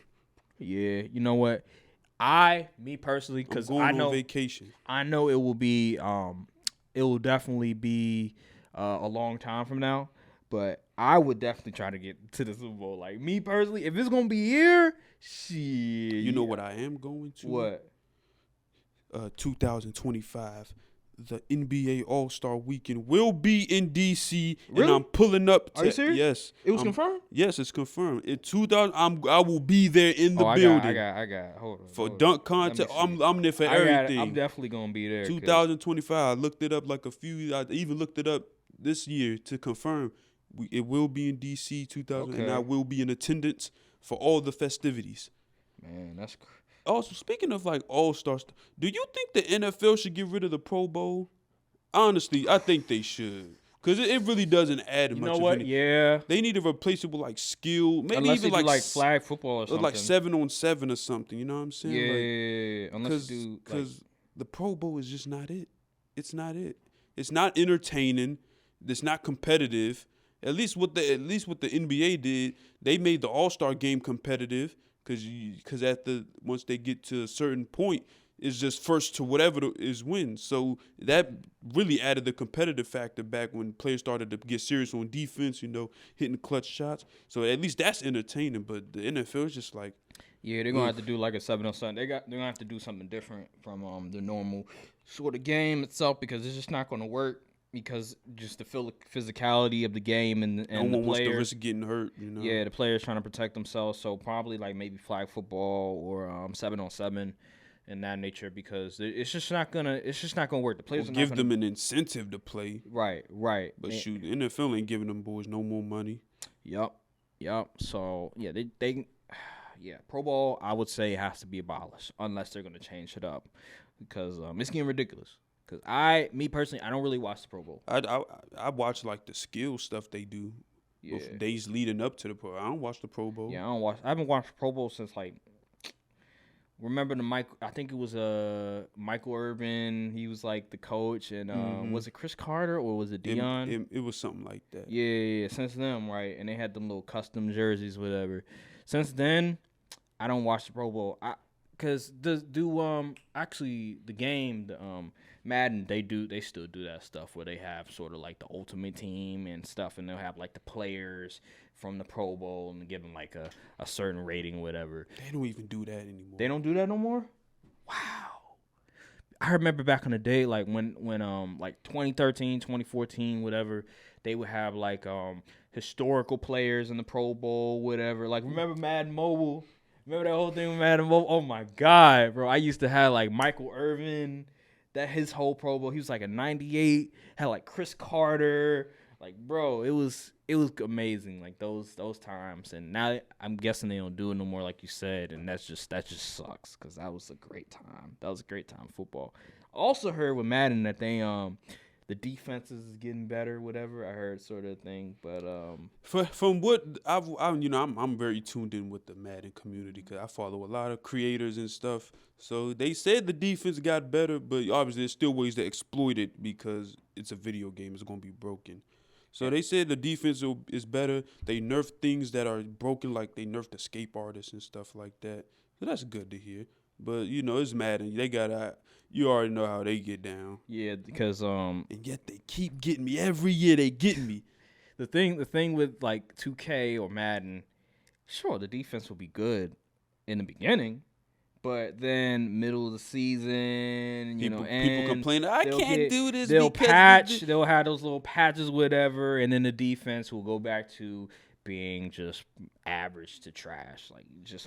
Yeah, you know what? Me personally, because I know on vacation. I know it will be, it will definitely be a long time from now. But I would definitely try to get to the Super Bowl. Like me personally, if it's gonna be here, shit. You know what I am going to? What? 2025. The NBA All-Star Weekend will be in DC, really? And I'm pulling up. Are you serious? Yes, it was confirmed. Yes, it's confirmed. In 2000, I will be there in the building. I got. Hold on. For dunk contest, I'm there for everything. I'm definitely gonna be there. 2025. I looked it up I even looked it up this year to confirm. It will be in DC 2000, and I will be in attendance for all the festivities. Man, that's crazy. Also, speaking of like all-stars, do you think the NFL should get rid of the Pro Bowl? Honestly, I think they should. Because it really doesn't add much. You know what? Yeah. They need to replace it with like skill. Maybe unless even like flag football or something. Like 7-on-7 or something. You know what I'm saying? Yeah. Unless you do. Because the Pro Bowl is just not it. It's not it. It's not entertaining. It's not competitive. At least what the NBA did, they made the All-Star game competitive because once they get to a certain point, is just first to whatever is wins. So that really added the competitive factor back when players started to get serious on defense, hitting clutch shots. So at least that's entertaining. But the NFL is just like, yeah, they're gonna have to do like a 7-on-7. They're gonna have to do something different from the normal sort of game itself because it's just not gonna work. Because just the physicality of the game and no the one players. wants to risk getting hurt. Yeah, the players trying to protect themselves. So probably like maybe flag football or 7-on-7 in that nature because it's just not gonna work. The players give them an incentive to play. Right. But shoot, the NFL ain't giving them boys no more money. Yep. So yeah, they Pro Bowl I would say has to be abolished unless they're gonna change it up because it's getting ridiculous. Because me personally, I don't really watch the Pro Bowl. I watch like the skill stuff they do. Yeah. Days leading up to the Pro. I don't watch the Pro Bowl. Yeah, I haven't watched Pro Bowl since like. Remember I think it was Michael Irvin. He was like the coach, and was it Chris Carter or was it Dion? It was something like that. Yeah. Since then, right, and they had them little custom jerseys, whatever. Since then, I don't watch the Pro Bowl. Because actually the game Madden they still do that stuff where they have sort of like the ultimate team and stuff, and they'll have like the players from the Pro Bowl and give them like a certain rating, whatever. They don't even do that anymore. They don't do that no more? Wow. I remember back in the day, like when like 2013, 2014, whatever, they would have like historical players in the Pro Bowl, whatever. Like remember Madden Mobile? Remember that whole thing with Madden Mobile? Oh my God, bro! I used to have like Michael Irvin. That his whole Pro Bowl, he was like a 98, had like Chris Carter, like bro, it was amazing, like those times. And now I'm guessing they don't do it no more, like you said, and that just sucks because that was a great time. That was a great time football. Also heard with Madden that they the defenses is getting better, whatever. I heard sort of thing, but from what I'm very tuned in with the Madden community because I follow a lot of creators and stuff. So they said the defense got better, but obviously there's still ways to exploit it because it's a video game. It's gonna be broken. So they said the defense is better. They nerfed things that are broken, like they nerfed escape artists and stuff like that. So that's good to hear. But it's Madden. They got you already know how they get down. Yeah, because and yet they keep getting me every year. They get me. The thing with like 2K or Madden, sure the defense will be good in the beginning, but then middle of the season, people complain I can't do this. They'll patch. They'll have those little patches, whatever, and then the defense will go back to being just average to trash, like just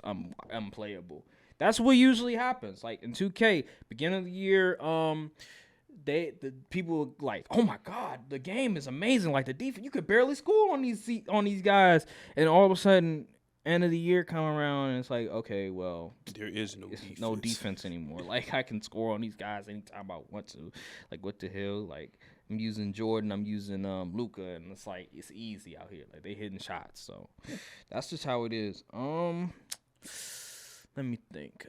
unplayable. That's what usually happens. Like in 2K, beginning of the year, the people like, oh my God, the game is amazing. Like the defense, you could barely score on these guys, and all of a sudden, end of the year come around, and it's like, okay, well, there is no defense anymore. Like I can score on these guys anytime I want to. Like what the hell? Like I'm using Jordan, I'm using Luka, and it's like it's easy out here. Like they hitting shots, so that's just how it is. Let me think.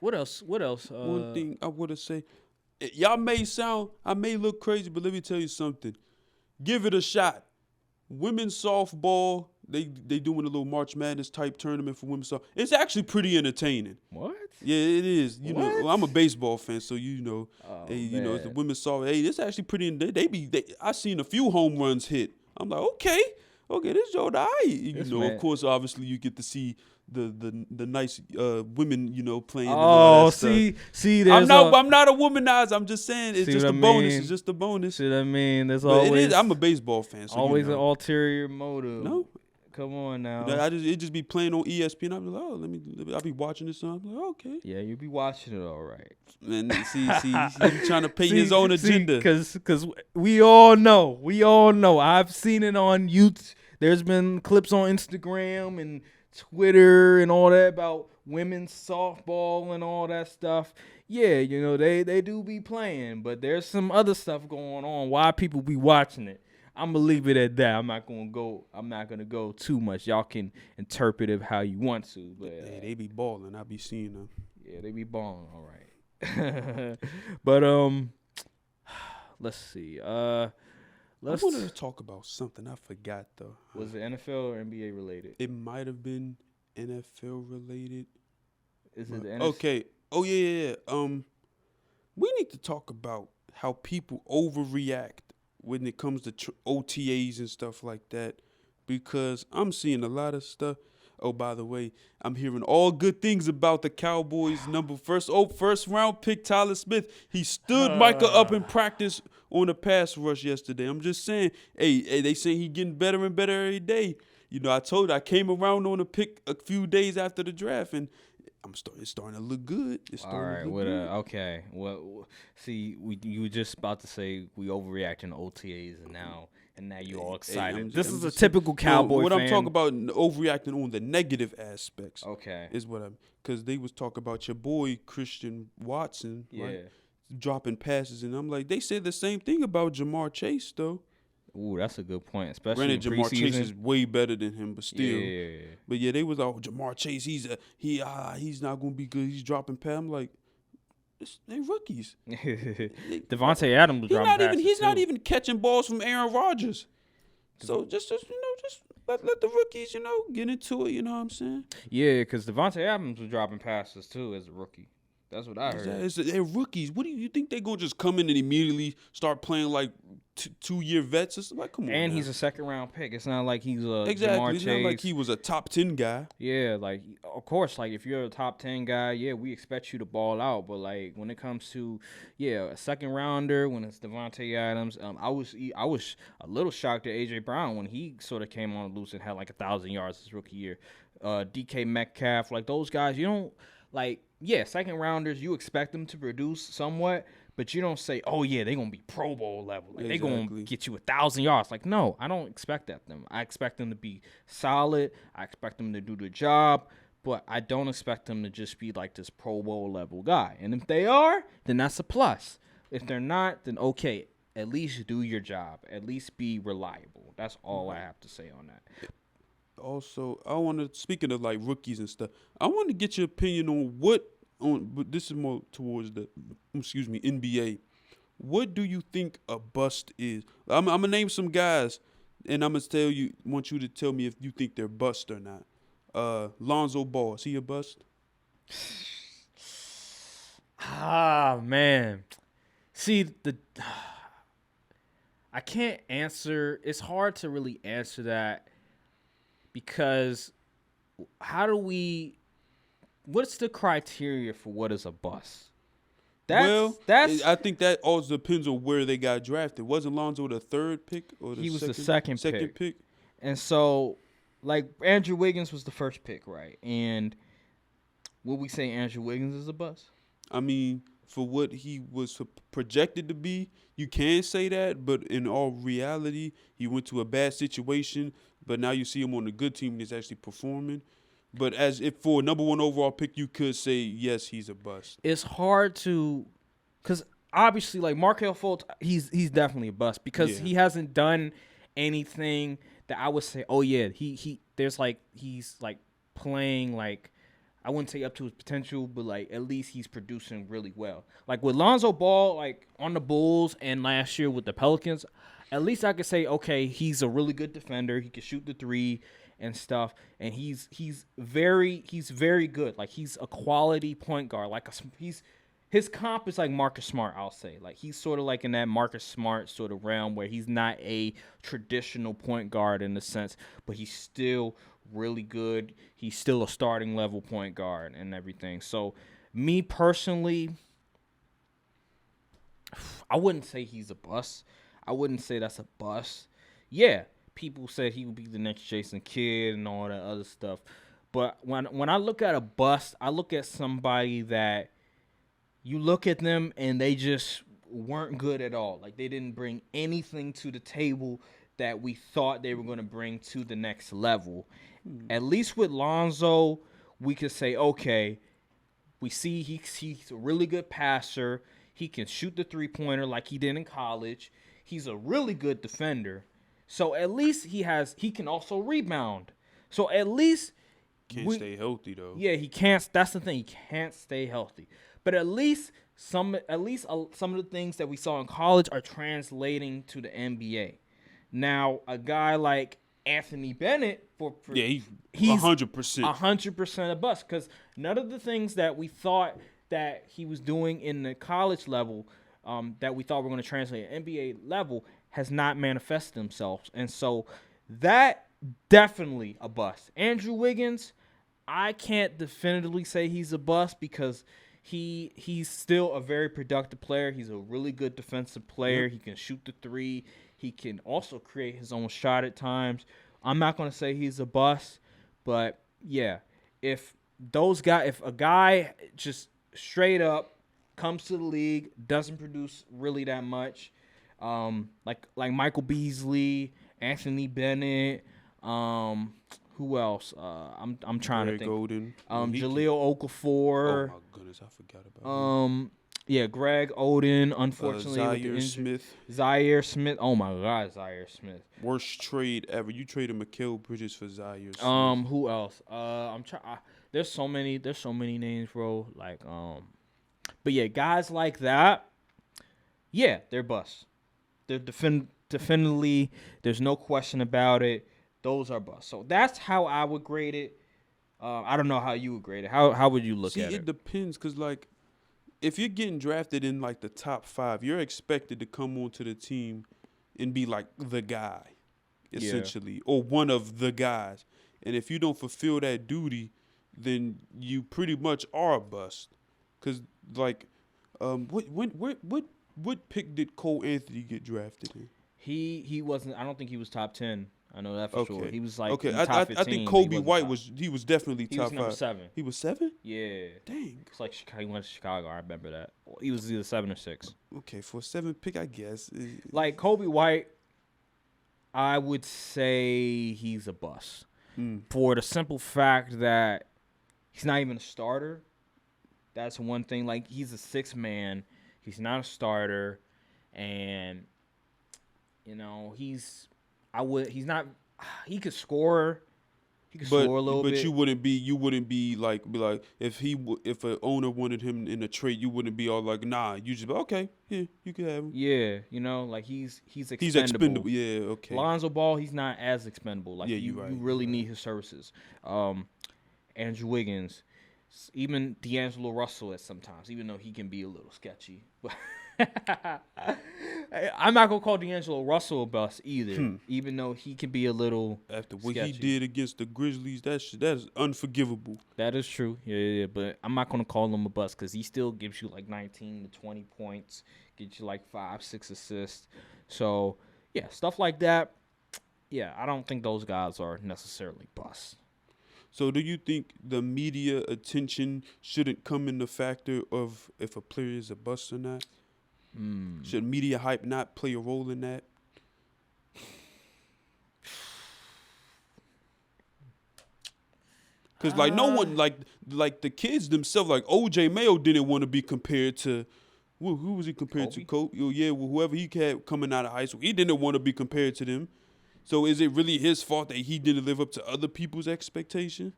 What else? One thing I want to say, I may look crazy, but let me tell you something. Give it a shot. Women's softball, they doing a little March Madness type tournament for women's softball. It's actually pretty entertaining. What? Yeah, it is. I'm a baseball fan, so it's the women's softball. Hey, it's actually pretty. I seen a few home runs hit. I'm like, okay, this Joe die. Of course, obviously you get to see the nice women, playing. Oh, see, I'm not a womanizer. I'm just saying it's just a bonus. It's just a bonus. See what I mean? There's but always. I'm a baseball fan. So always an ulterior motive. No, come on now. It just be playing on ESPN. I'll be like, I'll be watching this. And I'm like, okay. Yeah, you be watching it, all right. And see, he's trying to paint his own agenda. Because we all know. I've seen it on YouTube. There's been clips on Instagram and Twitter and all that about women's softball and all that stuff. Yeah, they do be playing, but there's some other stuff going on. Why people be watching it? I'm gonna leave it at that. I'm not gonna go too much. Y'all can interpret it how you want to, but they be balling. I be seeing them. Yeah, they be balling. All right. But let's see. I wanted to talk about something. I forgot though. Was it NFL or NBA related? It might have been NFL related. Is it the okay? Oh yeah. we need to talk about how people overreact when it comes to OTAs and stuff like that, because I'm seeing a lot of stuff. Oh, by the way, I'm hearing all good things about the Cowboys' first round pick, Tyler Smith. He stood Micah up in practice on a pass rush yesterday. I'm just saying, hey, they saying he getting better and better every day. You know, I came around on a pick a few days after the draft, and it's starting to look good. It's starting to look good. Okay. Well, see, you were just about to say we overreact in OTAs, and now you all excited. This is a typical Cowboy what fan. I'm talking about, overreacting on the negative aspects. Okay. Is what I'm, because they was talking about your boy Christian Watson, right, dropping passes, and I'm like, they said the same thing about Jamar Chase though. Ooh, that's a good point. Especially granted, in Jamar preseason. Chase is way better than him, but still. Yeah. But yeah, they was Jamar Chase. He's not gonna be good. He's dropping passes. I'm like, they rookies. Devontae Adams was dropping passes He's too. not even catching balls from Aaron Rodgers. So just let the rookies get into it. You know what I'm saying? Yeah, because Devontae Adams was dropping passes too as a rookie. That's what I heard. They're rookies. What do you think they're gonna just come in and immediately start playing like 2-year vets? It's like, come on. And now. he's a second round pick. It's not like he's a exactly. Jamar It's Chase. not like he was a top 10 guy. Yeah, like of course, like if you're a top 10 guy, yeah, we expect you to ball out. But like when it comes to a second rounder, when it's Devontae Adams, I was a little shocked at AJ Brown when he sort of came on loose and had like 1,000 yards his rookie year. DK Metcalf, like those guys, you don't like. Yeah, second rounders, you expect them to produce somewhat, but you don't say, oh, yeah, they're going to be Pro Bowl level. Like, they're going to get you 1,000 yards. Like, no, I don't expect that them. I expect them to be solid. I expect them to do the job, but I don't expect them to just be like this Pro Bowl level guy. And if they are, then that's a plus. If they're not, then okay, at least do your job. At least be reliable. That's all I have to say on that. Also, speaking of like rookies and stuff, I want to get your opinion on but this is more towards the, NBA. What do you think a bust is? I'm gonna name some guys, and I'm gonna want you to tell me if you think they're bust or not. Lonzo Ball, is he a bust? Ah, man. See, I can't answer. It's hard to really answer that because what's the criteria for what is a bust? I think that also depends on where they got drafted. Wasn't Lonzo the third pick or he was the second pick? And so, like, Andrew Wiggins was the first pick, right? And would we say Andrew Wiggins is a bust? I mean, for what he was projected to be, you can say that. But in all reality, he went to a bad situation. But now you see him on a good team and he's actually performing. But as if for a number one overall pick, you could say, yes, he's a bust. It's hard to – because obviously, like, Markelle Fultz, he's definitely a bust because he hasn't done anything that I would say, oh, yeah, he's like playing like – I wouldn't say up to his potential, but like at least he's producing really well. Like with Lonzo Ball, like on the Bulls and last year with the Pelicans, at least I could say, okay, he's a really good defender. He can shoot the three and stuff, and he's very good. Like he's a quality point guard. Like his comp is like Marcus Smart, I'll say. Like he's sort of like in that Marcus Smart sort of realm where he's not a traditional point guard in the sense, but he's still really good. He's still a starting level point guard and everything. So me personally, I wouldn't say he's a bust. I wouldn't say that's a bust. Yeah, people said he would be the next Jason Kidd and all that other stuff. But when I look at a bust, I look at somebody that you look at them and they just weren't good at all. Like they didn't bring anything to the table that we thought they were going to bring to the next level. At least with Lonzo, we could say, okay, we see he's a really good passer. He can shoot the three-pointer like he did in college. He's a really good defender. So at least he can also rebound. So at least can't stay healthy though. Yeah, he can't. That's the thing. He can't stay healthy. But at least some of the things that we saw in college are translating to the NBA. Now, a guy like Anthony Bennett, he's 100%. 100% a bust because none of the things that we thought that he was doing in the college level that we thought were going to translate at NBA level has not manifested themselves. And so that definitely a bust. Andrew Wiggins, I can't definitively say he's a bust because he's still a very productive player. He's a really good defensive player. He can shoot the three. He can also create his own shot at times. I'm not going to say he's a bust, but yeah, if a guy just straight up comes to the league, doesn't produce really that much, like Michael Beasley, Anthony Bennett, who else? I'm trying to think. Oden. Jahlil Okafor. Oh my goodness, I forgot about him. Yeah, Greg Oden. Unfortunately, with the Zaire injury. Smith. Zaire Smith. Oh my God, Zaire Smith. Worst trade ever. You traded Mikal Bridges for Zaire Smith. Who else? I'm trying. There's so many names, bro. Like, but yeah, guys like that. Yeah, they're busts. They're definitively. There's no question about it. Those are busts. So that's how I would grade it. I don't know how you would grade it. How would you look at it? It depends, cause like, if you're getting drafted in like the top 5, you're expected to come onto the team and be like the guy, essentially, or one of the guys. And if you don't fulfill that duty, then you pretty much are a bust. Cause like, what pick did Cole Anthony get drafted in? He wasn't. I don't think he was top 10. I know that for sure. He was like okay. in the top 15, I think Kobe White was definitely top 5. He was number 7. He was 7? Yeah. Dang. It's like Chicago. He went to Chicago. I remember that. He was either 7 or 6. Okay, for a 7 pick, I guess. Like Kobe White, I would say he's a bust for the simple fact that he's not even a starter. That's one thing. Like, he's a 6th man. He's not a starter, and he's not. He could score. He could score a little bit. But you wouldn't be like if an owner wanted him in a trade, you wouldn't be all like, nah. You just be okay, yeah, you can have him. Yeah, like he's expendable. He's expendable. Yeah, okay. Lonzo Ball, he's not as expendable. Like, you really need his services. Andrew Wiggins, even D'Angelo Russell at sometimes, even though he can be a little sketchy. I'm not gonna call D'Angelo Russell a bust either, even though he can be a little after what sketchy. he did against the Grizzlies. That is unforgivable. That is true. Yeah. But I'm not gonna call him a bust because he still gives you like 19 to 20 points, gets you like 5-6 assists. So yeah, stuff like that. Yeah, I don't think those guys are necessarily busts. So do you think the media attention shouldn't come in the factor of if a player is a bust or not? Should media hype not play a role in that? Because like no one like the kids themselves, like OJ Mayo didn't want to be compared to who was he compared to? Kobe? Yeah, whoever he had coming out of high school, he didn't want to be compared to them. So is it really his fault that he didn't live up to other people's expectation?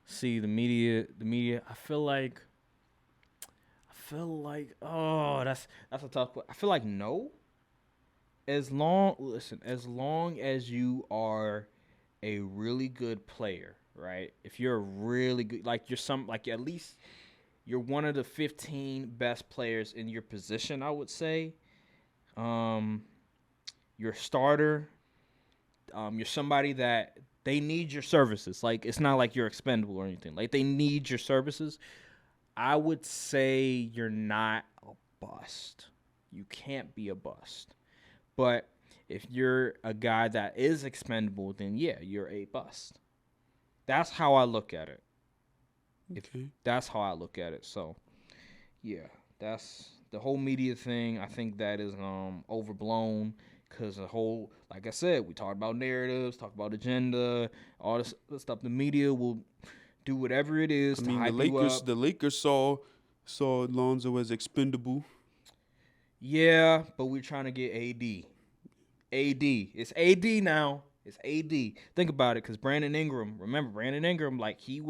See, the media. I feel like, oh, that's a tough question. I feel like no. As long as you are a really good player, right? If you're a really good, like at least you're one of the 15 best players in your position, I would say. You're a starter. You're somebody that they need your services. Like, it's not like you're expendable or anything. Like, they need your services. I would say you're not a bust. You can't be a bust. But if you're a guy that is expendable, then yeah, you're a bust. That's how I look at it. Okay. That's how I look at it. So, yeah, that's the whole media thing. I think that is overblown. Because like I said, we talked about narratives, talk about agenda, all this stuff. The media will do whatever it is to hype you up. The Lakers saw Lonzo as expendable. Yeah, but we're trying to get AD. It's AD now. It's AD. Think about it, because Brandon Ingram, like he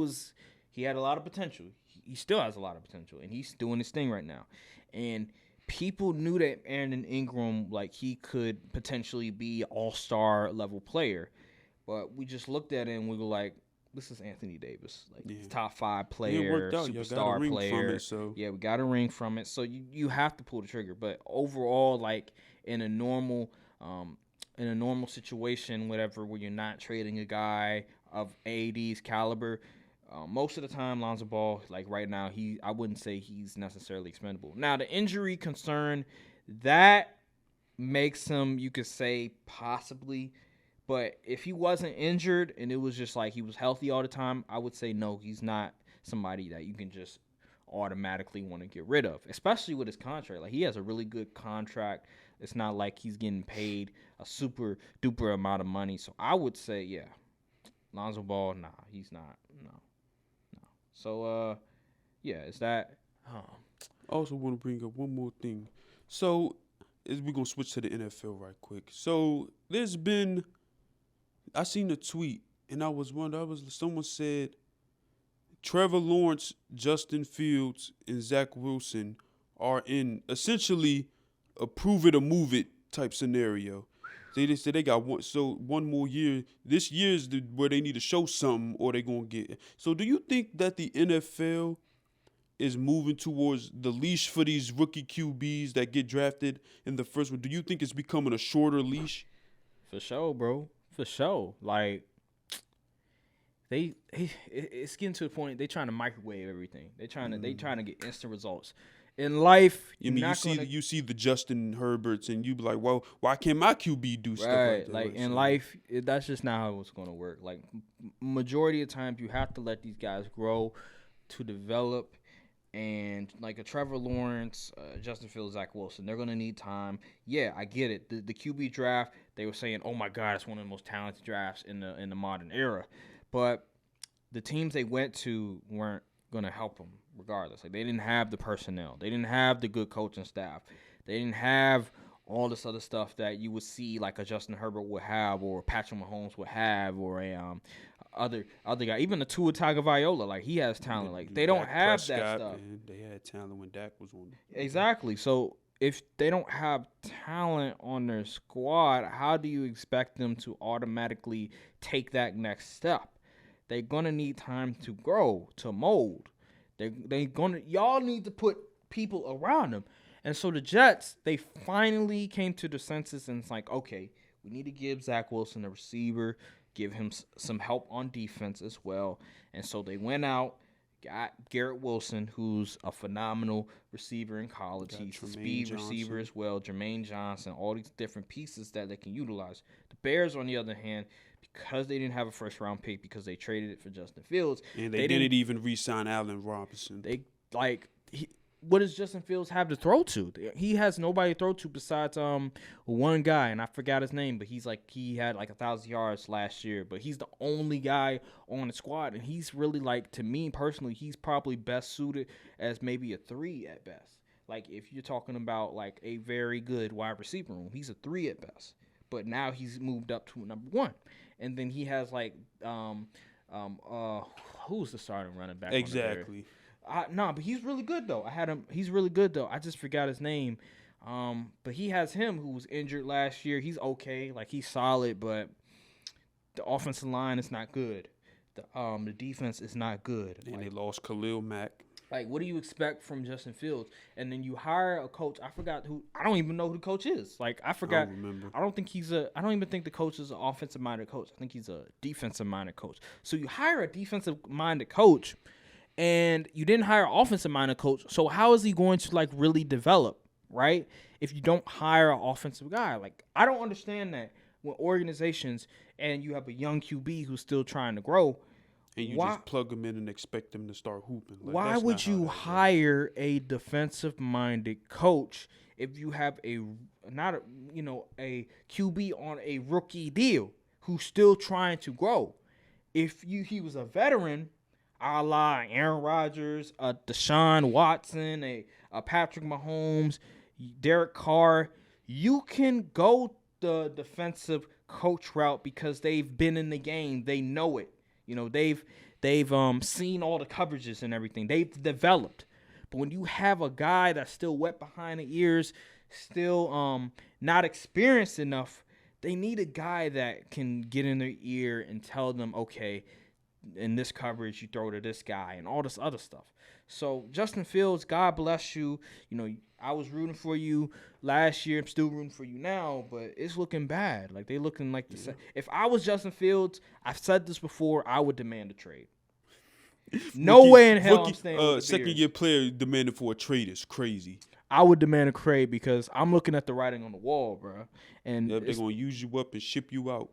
had a lot of potential. He still has a lot of potential, and he's doing his thing right now. And people knew that Brandon Ingram, like, he could potentially be all-star level player. But we just looked at it and we were like, this is Anthony Davis, like Yeah. he's top 5 It player, worked out. You got a superstar ring player. from it, so Yeah, we got a ring from it, so you have to pull the trigger. But overall, like in a normal situation, whatever, where you're not trading a guy of AD's caliber, most of the time, Lonzo Ball, like right now, I wouldn't say he's necessarily expendable. Now, the injury concern, that makes him, you could say, possibly. But if he wasn't injured and it was just like he was healthy all the time, I would say no, he's not somebody that you can just automatically want to get rid of, especially with his contract. Like, he has a really good contract. It's not like he's getting paid a super duper amount of money. So I would say, yeah, Lonzo Ball, nah, he's not. No. So, yeah, is that? I also want to bring up one more thing. So, we're going to switch to the NFL right quick. So, I seen a tweet, and someone said Trevor Lawrence, Justin Fields, and Zach Wilson are in essentially a prove it or move it type scenario. They said they got one more year. This year's where they need to show something or they're going to get. So do you think that the NFL is moving towards the leash for these rookie QBs that get drafted in the first one? Do you think it's becoming a shorter leash? For sure, bro. For sure. Like, it's getting to the point they trying to microwave everything. They trying to get instant results. In life, you see the Justin Herberts, and you be like, well, why can't my QB do stuff like that? Like in life, that's just not how it's going to work. Like, majority of times, you have to let these guys grow to develop. And like a Trevor Lawrence, Justin Fields, Zach Wilson, they're going to need time. Yeah, I get it. The QB draft, they were saying, oh my God, it's one of the most talented drafts in the modern era. But the teams they went to weren't going to help them regardless. Like, they didn't have the personnel. They didn't have the good coaching staff. They didn't have all this other stuff that you would see like a Justin Herbert would have, or Patrick Mahomes would have, or a other guy. Even the Tua Tagovailoa, like, he has talent. Like, they don't have that stuff. Man, they had talent when Dak was on. Exactly. So if they don't have talent on their squad, how do you expect them to automatically take that next step? They're gonna need time to grow, to mold. Y'all need to put people around them. And so the Jets, they finally came to the senses, and it's like, okay, we need to give Zach Wilson a receiver, give him some help on defense as well. And so they went out, got Garrett Wilson, who's a phenomenal receiver in college. He's a speed receiver as well, Jermaine Johnson, all these different pieces that they can utilize. The Bears, on the other hand, because they didn't have a first-round pick because they traded it for Justin Fields. And they didn't even re-sign Allen Robinson. What does Justin Fields have to throw to? He has nobody to throw to besides one guy, and I forgot his name, but he had like 1,000 yards last year, but he's the only guy on the squad, and he's really, like, to me personally, he's probably best suited as maybe a 3 at best. Like, if you're talking about like a very good wide receiver room, he's a 3 at best. But now he's moved up to a number 1. And then he has like who's the starting running back? Exactly. But he's really good though. He's really good though. I just forgot his name. But he has him who was injured last year. He's okay. Like, he's solid, but the offensive line is not good. The defense is not good. And they lost Khalil Mack. Like, what do you expect from Justin Fields? And then you hire a coach. I don't even know who the coach is. Like, I forgot. I don't remember. I don't even think the coach is an offensive-minded coach. I think he's a defensive-minded coach. So you hire a defensive-minded coach, and you didn't hire an offensive-minded coach. So how is he going to, like, really develop, right? If you don't hire an offensive guy. Like, I don't understand that when organizations and you have a young QB who's still trying to grow. And you just plug them in and expect them to start hooping. Like, why would you hire a defensive-minded coach if you have a QB on a rookie deal who's still trying to grow? If he was a veteran, a la Aaron Rodgers, a Deshaun Watson, a Patrick Mahomes, Derek Carr, you can go the defensive coach route because they've been in the game. They know it. You know, they've seen all the coverages and everything. They've developed. But when you have a guy that's still wet behind the ears, still not experienced enough, they need a guy that can get in their ear and tell them, okay, in this coverage, you throw to this guy and all this other stuff. So Justin Fields, God bless you. You know, I was rooting for you last year. I'm still rooting for you now, but it's looking bad. Like, they looking like the same. If I was Justin Fields, I've said this before, I would demand a trade. No way in hell I'm staying with the Bears. Second-year player demanded for a trade is crazy. I would demand a trade because I'm looking at the writing on the wall, bro. And they're going to use you up and ship you out.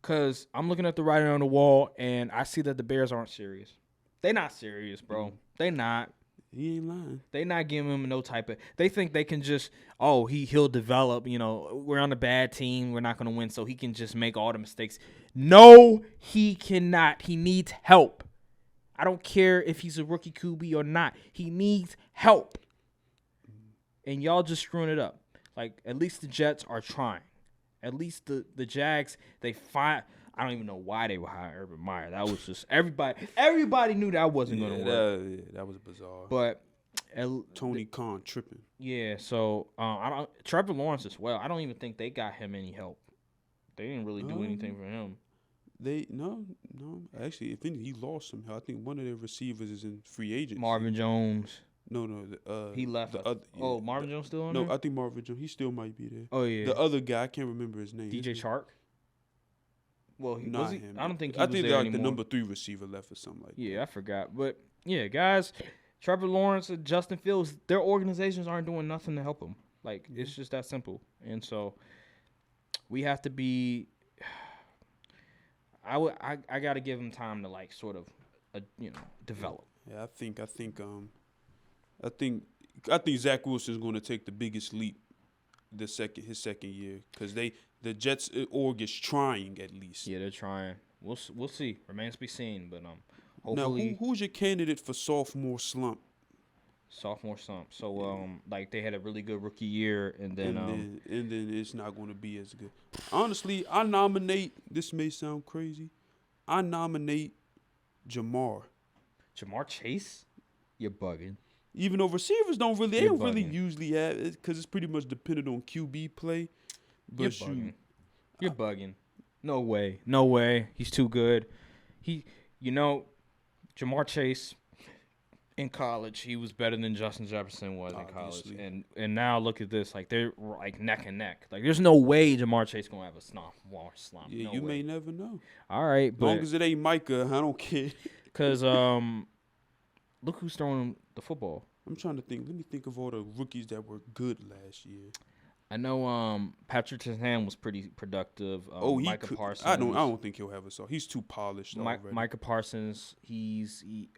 Because I'm looking at the writing on the wall, and I see that the Bears aren't serious. They not serious, bro. They not. He ain't lying. They not giving him no type of – they think they can just, he'll develop. You know, we're on a bad team. We're not going to win, so he can just make all the mistakes. No, he cannot. He needs help. I don't care if he's a rookie QB or not. He needs help. And y'all just screwing it up. Like, at least the Jets are trying. At least the Jags, they find. I don't even know why they would hire Urban Meyer. That was just everybody knew that wasn't going to work. That was bizarre. But Tony Khan tripping. Yeah, so Trevor Lawrence as well. I don't even think they got him any help. They didn't really do anything for him. No. Actually, I think he lost some help. I think one of their receivers is in free agency. Marvin Jones. No. He left. Marvin Jones still on there? No, I think Marvin Jones. He still might be there. Oh, yeah. The other guy, I can't remember his name. DJ Chark? Well, not him. I don't think he I was think there like anymore. the number 3 receiver left or something like that. Yeah, I forgot. But, yeah, guys, Trevor Lawrence and Justin Fields, their organizations aren't doing nothing to help them. Like, it's just that simple. And so we have to be – I got to give them time to, like, sort of, develop. Yeah, I think Zach Wilson's going to take the biggest leap his second year because the Jets org is trying at least. Yeah, they're trying. We'll see. Remains to be seen, but hopefully. Now, who's your candidate for sophomore slump? Sophomore slump. So like they had a really good rookie year, and then it's not going to be as good. Honestly, I nominate. This may sound crazy. I nominate Jamar Chase. You're bugging. Even though receivers don't really usually have it because it's pretty much dependent on QB play. But You're bugging. No way. He's too good. Jamar Chase in college, he was better than Justin Jefferson was in college. And now look at this. Like, they're like neck and neck. Like, there's no way Jamar Chase going to have a slump. Yeah, you may never know. All right. As long as it ain't Micah, I don't care. Because look who's throwing the football. I'm trying to think. Let me think of all the rookies that were good last year. I know Patrick Surtain was pretty productive. Micah Parsons. I don't think he'll have a he's too polished already. Micah Parsons, he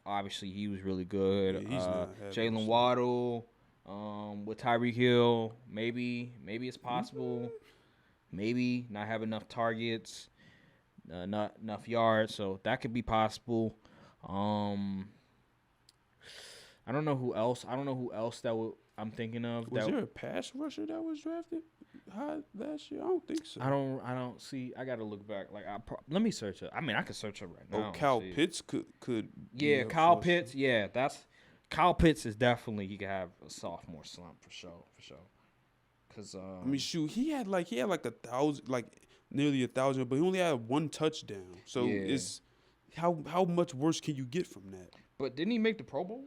obviously he was really good. Yeah, Jalen Waddle, with Tyreek Hill, maybe it's possible. Maybe not have enough targets, not enough yards, so that could be possible. I don't know who else. I'm thinking of. Was there a pass rusher that was drafted high last year? I don't think so. I don't see. I got to look back. Like, let me search it. I mean, I could search it right now. Kyle Pitts could. Yeah, Kyle Pitts. Yeah, Kyle Pitts is definitely he could have a sophomore slump for sure. Cause I mean, shoot, he had like 1,000, like nearly 1,000, but he only had 1 touchdown. So it's how much worse can you get from that? But didn't he make the Pro Bowl?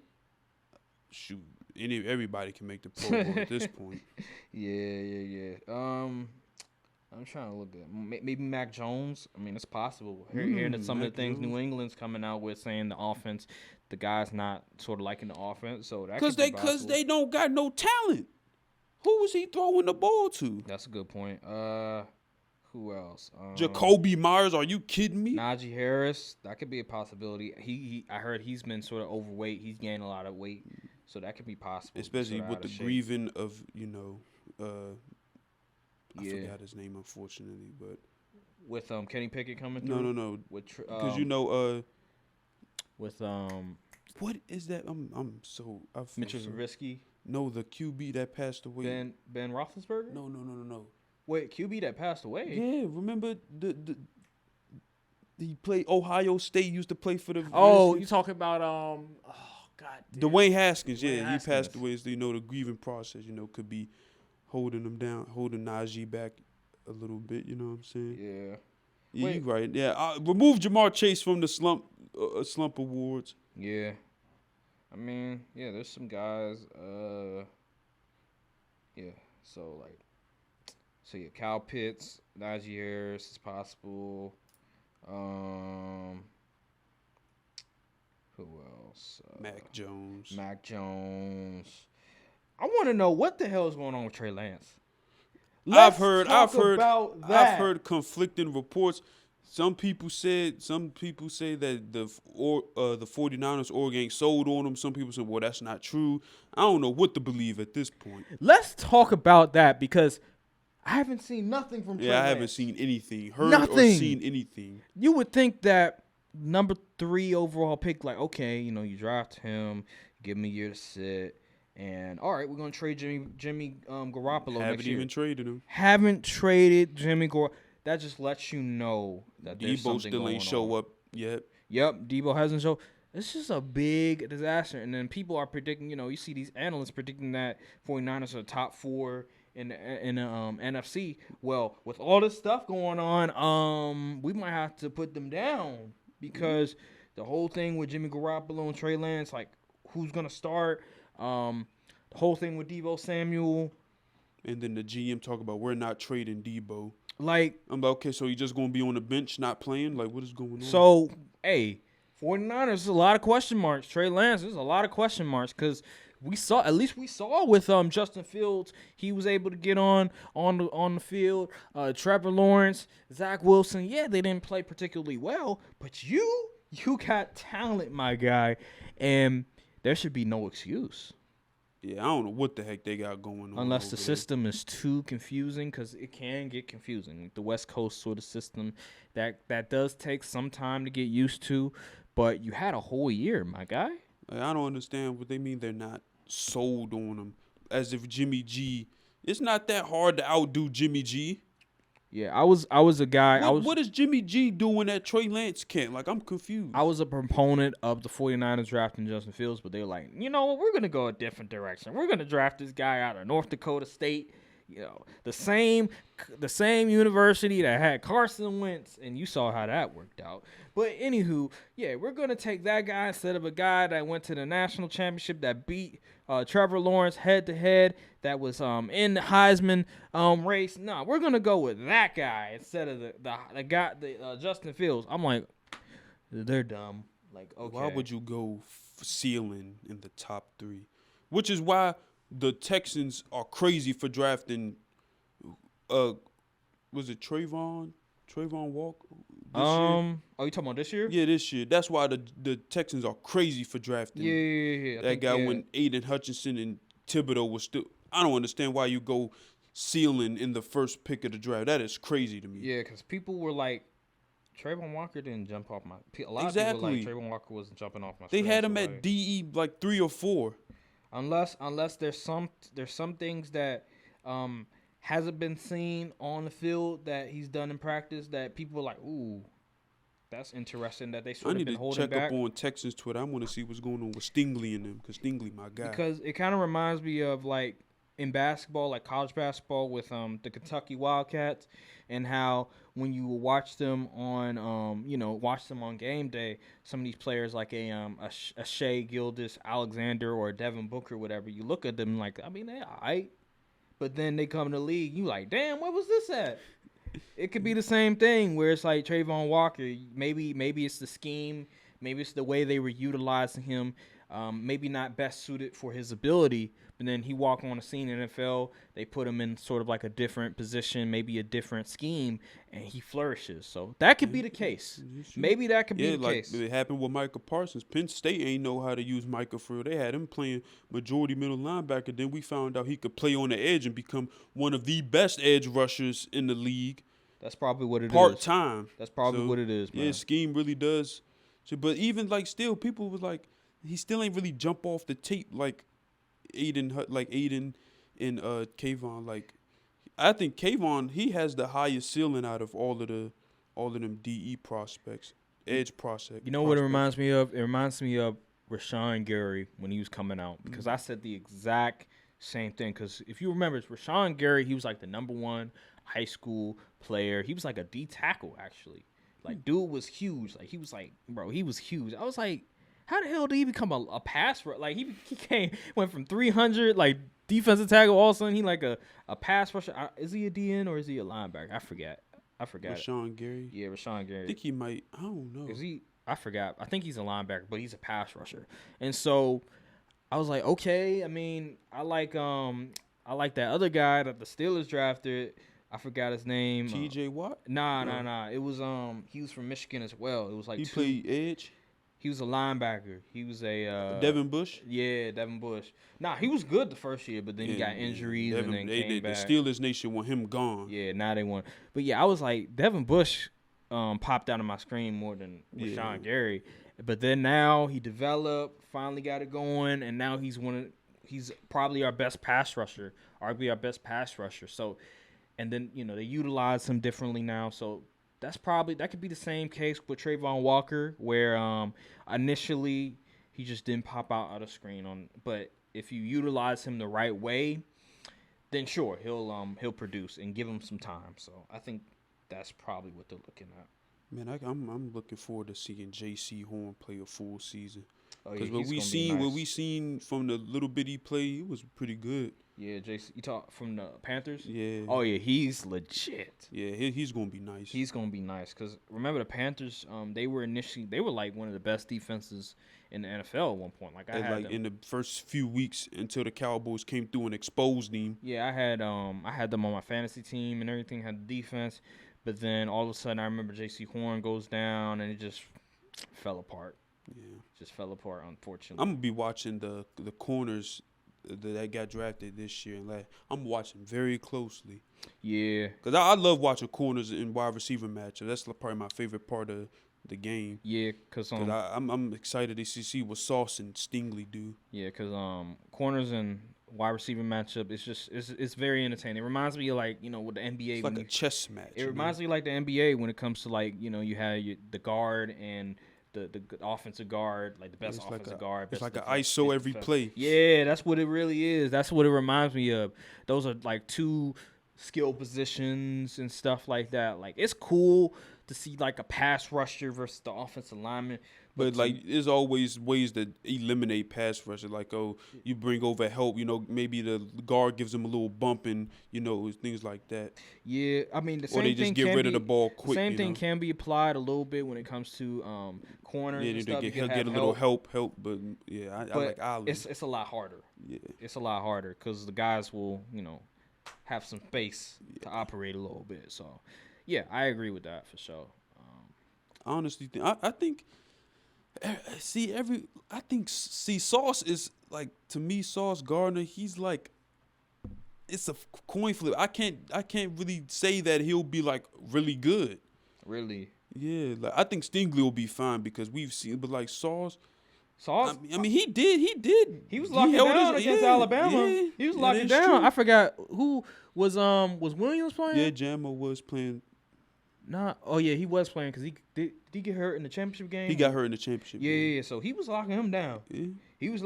Shoot. Everybody can make the Pro Bowl at this point. Yeah. I'm trying to look at maybe Mac Jones. I mean, it's possible. Hearing that some of the things New England's coming out with, saying the offense, the guy's not sort of liking the offense, so that because they don't got no talent. Who was he throwing the ball to? That's a good point. Who else? Jacoby Myers. Are you kidding me? Najee Harris. That could be a possibility. I heard he's been sort of overweight. He's gained a lot of weight. So that could be possible. Especially with the grieving of, I forgot his name, unfortunately, but with Kenny Pickett coming through. No. With with what is that? Mitchell Trubisky. No, the QB that passed away. Ben Roethlisberger. No. Wait, QB that passed away. Yeah, remember he played Ohio State. Used to play for the. You talking about God damn. Dwayne Haskins, he passed away. So, the grieving process, could be holding him down, holding Najee back a little bit. You know what I'm saying? Yeah. Yeah, you're right. Yeah, remove Jamar Chase from the slump slump awards. Yeah. I mean, yeah, there's some guys. Yeah. So Cal Pitts, Najee Harris is possible. Who else? Mac Jones. Mac Jones. I want to know what the hell is going on with Trey Lance. I've heard about that. I've heard conflicting reports. Some people say that the 49ers or gang sold on him. Some people say, well, that's not true. I don't know what to believe at this point. Let's talk about that because I haven't seen nothing from Trey Lance. I haven't seen anything, heard nothing. or seen anything. You would think that number 3 overall pick, like, okay, you draft him, give him a year to sit, and all right, we're gonna trade Jimmy Garoppolo next year. Haven't even traded him. Haven't traded Jimmy Garoppolo. That just lets you know that there's Debo something still going ain't show on. up yet. Yep, Debo hasn't shown. It's just a big disaster. And then people are predicting, you see these analysts predicting that 49ers are top 4 in the NFC. Well, with all this stuff going on, we might have to put them down because the whole thing with Jimmy Garoppolo and Trey Lance, like who's gonna start? The whole thing with Deebo Samuel. And then the GM talk about we're not trading Debo. Like, I'm like, okay, so he's just going to be on the bench not playing? Like, what is going on? So, 49ers, there's a lot of question marks. Trey Lance, there's a lot of question marks because we saw with Justin Fields, he was able to get on the field. Trevor Lawrence, Zach Wilson, they didn't play particularly well, but you got talent, my guy, and there should be no excuse. Yeah, I don't know what the heck they got going on. Unless the system is too confusing, because it can get confusing. The West Coast sort of system, that does take some time to get used to, but you had a whole year, my guy. I don't understand what they mean they're not sold on him. As if Jimmy G, it's not that hard to outdo Jimmy G. Yeah, I was a guy. What is Jimmy G doing at Trey Lance camp? Like, I'm confused. I was a proponent of the 49ers drafting Justin Fields, but they were like, you know what, we're going to go a different direction. We're going to draft this guy out of North Dakota State, the same university that had Carson Wentz, and you saw how that worked out. But anywho, we're going to take that guy instead of a guy that went to the national championship that beat Trevor Lawrence head-to-head, that was in the Heisman race. No, we're going to go with that guy instead of the guy, Justin Fields. I'm like, they're dumb. Like, okay. Why would you go ceiling in the top 3? Which is why the Texans are crazy for drafting, was it Trayvon Walker? Oh, you talking about this year? Yeah, this year. That's why the Texans are crazy for drafting. Yeah. That guy when Aiden Hutchinson and Thibodeau was still. I don't understand why you go ceiling in the first pick of the draft. That is crazy to me. Yeah, because people were like, Trayvon Walker didn't jump off my. A lot of people were like Trayvon Walker wasn't jumping off my. They had him at DE like 3 or 4. Unless there's some things that hasn't been seen on the field that he's done in practice that people are like, ooh, that's interesting that they sort of been holding back. I need to check up on Texans Twitter. I want to see what's going on with Stingley and them because Stingley, my guy. Because it kind of reminds me of like in basketball, like college basketball with the Kentucky Wildcats, and how when you watch them on watch them on game day, some of these players like a Shai Gilgeous-Alexander or a Devin Booker, whatever, you look at them like, I mean, they all right. But then they come to the league, you like, damn, what was this at? It could be the same thing where it's like Trayvon Walker. Maybe it's the scheme. Maybe it's the way they were utilizing him. Maybe not best suited for his ability. But then he walk on the scene in the NFL. They put him in sort of like a different position, maybe a different scheme, and he flourishes. So that could be the case. Maybe that could be the case. It happened with Micah Parsons. Penn State ain't know how to use Micah for real. They had him playing majority middle linebacker. Then we found out he could play on the edge and become one of the best edge rushers in the league. That's probably what it is. Part-time. That's probably what it is, man. Yeah, scheme really does. So, but even like still, people was like, he still ain't really jump off the tape like Aiden and Kayvon. Like, I think Kayvon, he has the highest ceiling out of all of them DE prospects, edge prospects. You know what it reminds me of? It reminds me of Rashawn Gary when he was coming out, because I said the exact same thing. Because if you remember, Rashawn Gary, he was like the number 1 high school player. He was like a D tackle actually. Like, dude was huge. Like, he was like, bro, he was huge. I was like, how the hell did he become a pass rusher? Like, he went from 300, like, defensive tackle, all of a sudden he like a pass rusher. Is he a DN or is he a linebacker? I forgot. Rashawn Gary. Yeah, Rashawn Gary. I think he might. I don't know. Is he? I forgot. I think he's a linebacker, but he's a pass rusher. And so I was like, okay. I mean, I like that other guy that the Steelers drafted. I forgot his name. T.J. Watt? Nah. It was he was from Michigan as well. It was like he played edge. He was a linebacker. He was a Devin Bush. Yeah, Devin Bush. Nah, he was good the first year, but then he got injuries and then came back. The Steelers Nation want him gone. Yeah, now they want. But yeah, I was like, Devin Bush popped out of my screen more than Rashawn Gary. But then now he developed, finally got it going, and now he's probably our best pass rusher, arguably our best pass rusher. So, and then they utilize him differently now. So that could be the same case with Trayvon Walker, where initially he just didn't pop out of screen but if you utilize him the right way, then sure he'll produce and give him some time. So I think that's probably what they're looking at. Man, I'm looking forward to seeing J.C. Horn play a full season. Because what we seen from the little bit he played, it was pretty good. Yeah, J.C. You talk from the Panthers? Yeah. Oh yeah, he's legit. Yeah, he's gonna be nice. He's gonna be nice because remember the Panthers? They were like one of the best defenses in the NFL at one point. Like I had them in the first few weeks until the Cowboys came through and exposed him. Yeah, I had them on my fantasy team and everything, had the defense, but then all of a sudden I remember J.C. Horn goes down and it just fell apart. Yeah, just fell apart, unfortunately. I'm gonna be watching the corners that got drafted this year, and I'm watching very closely. Yeah, because I love watching corners and wide receiver matchups. That's probably my favorite part of the game. Yeah, because I'm excited to see what Sauce and Stingley do. Yeah, because corners and wide receiver matchup, it's very entertaining. It reminds me of with the NBA. It's like a chess match. It reminds me like the NBA when it comes to you have the guard and the offensive guard, like the best offensive guard. It's like an ISO every play. Yeah, that's what it really is. That's what it reminds me of. Those are like two skill positions and stuff like that. Like it's cool to see like a pass rusher versus the offensive lineman. But there's always ways to eliminate pass rusher. Like, you bring over help. Maybe the guard gives them a little bump and, things like that. Yeah, I mean, the same thing. Or they just get rid of the ball quick. The same thing can be applied a little bit when it comes to corners and stuff. He'll get a little help. But, yeah, I like Ali. It's a lot harder. Yeah. It's a lot harder because the guys will, have some space to operate a little bit. So, yeah, I agree with that for sure. I honestly think I think Sauce is like, to me, Sauce Gardner, he's like, it's a coin flip. I can't really say that he'll be like really good. Really? Yeah, like I think Stingley will be fine because we've seen, but like Sauce, I mean, he did. He was locking down against Alabama. Yeah, he was locking down. True. I forgot who was Williams playing? Yeah, Jammer was playing. Nah. Oh yeah, he was playing because did he get hurt in the championship game? He got hurt in the championship game. Yeah. So he was locking him down. Yeah. He was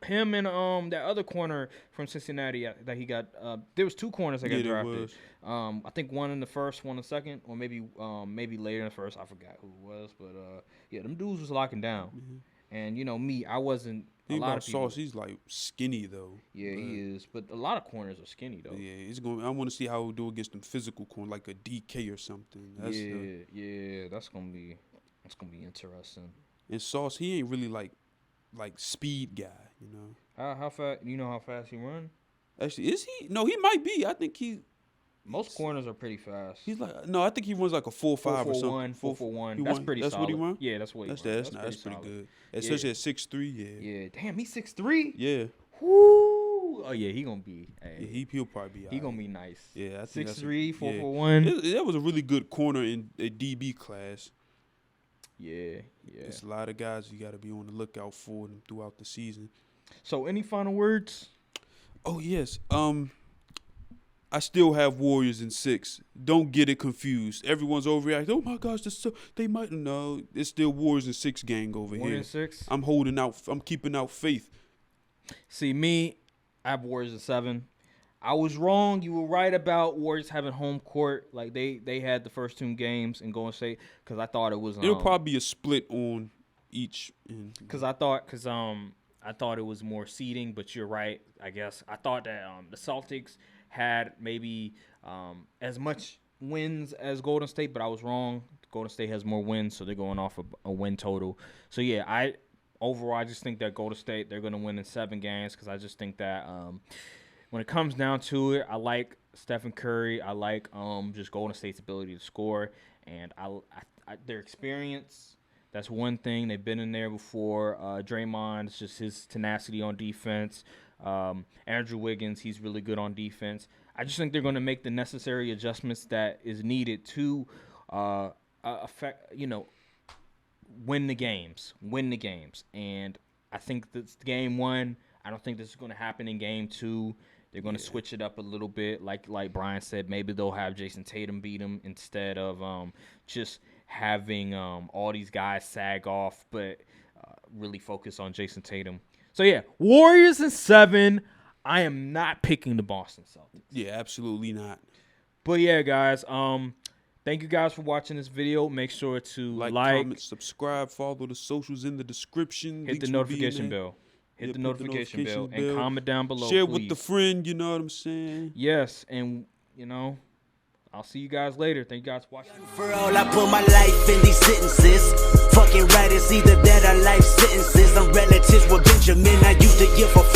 him and that other corner from Cincinnati that he got. There was two corners that got drafted. I think one in the first, one in the second, or maybe later in the first. I forgot who it was, but yeah, them dudes was locking down. Mm-hmm. And me, I wasn't. A lot of people. Sauce, he's like skinny though. Yeah, he is. But a lot of corners are skinny though. Yeah, I want to see how he'll do against them physical corners, like a DK or something. That's gonna be interesting. And Sauce, he ain't really like speed guy, How fast? You know how fast he run? Actually, is he? No, he might be. I think most corners are pretty fast. He's like, no, I think he runs like a 4.5 or something. 4.41. That's pretty solid. That's what he runs? Yeah, that's what he runs. That's pretty good. Especially at 6'3", yeah. Yeah, damn, he's 6'3"? Yeah. Woo! Oh, yeah, he gonna be. Hey, yeah, he'll probably be. He gonna be nice. Yeah, I think 6'3", 4'1". That was a really good corner in a DB class. Yeah. There's a lot of guys you got to be on the lookout for them throughout the season. So, any final words? Oh, yes. I still have Warriors in 6. Don't get it confused. Everyone's overreacting. Oh my gosh, they might. No, it's still Warriors in 6 gang over here. 6. I'm holding out. I'm keeping out faith. See, me, I have Warriors in 7. I was wrong. You were right about Warriors having home court. Like they had the first 2 games in Golden State because I thought it was. It'll probably be a split on each. Because I thought it was more seeding, but you're right. I guess I thought that the Celtics had maybe as much wins as Golden State, but I was wrong. Golden State has more wins, so they're going off a win total. So yeah, I just think that Golden State, they're going to win in 7 games because I just think that when it comes down to it, I like Stephen Curry. I like just Golden State's ability to score, and I their experience. That's one thing. They've been in there before. Draymond, it's just his tenacity on defense. Andrew Wiggins, he's really good on defense. I just think they're going to make the necessary adjustments that is needed to affect, win the games. And I think that's game 1. I don't think this is going to happen in game 2. They're going to switch it up a little bit. Like Brian said, maybe they'll have Jason Tatum beat them instead of just having all these guys sag off, but really focus on Jason Tatum. So, yeah, Warriors in 7. I am not picking the Boston Celtics. Yeah, absolutely not. But, yeah, guys, thank you guys for watching this video. Make sure to like, comment, subscribe, follow the socials in the description. Hit the notification bell. Hit the notification bell and comment down below. Share please. With the friend, you know what I'm saying? Yes, and, I'll see you guys later. Thank you guys for watching. For all, I put my life in these sentences. Fucking right, it's either that or life sentences. I'm relatives with Benjamin. I used to give a fuck.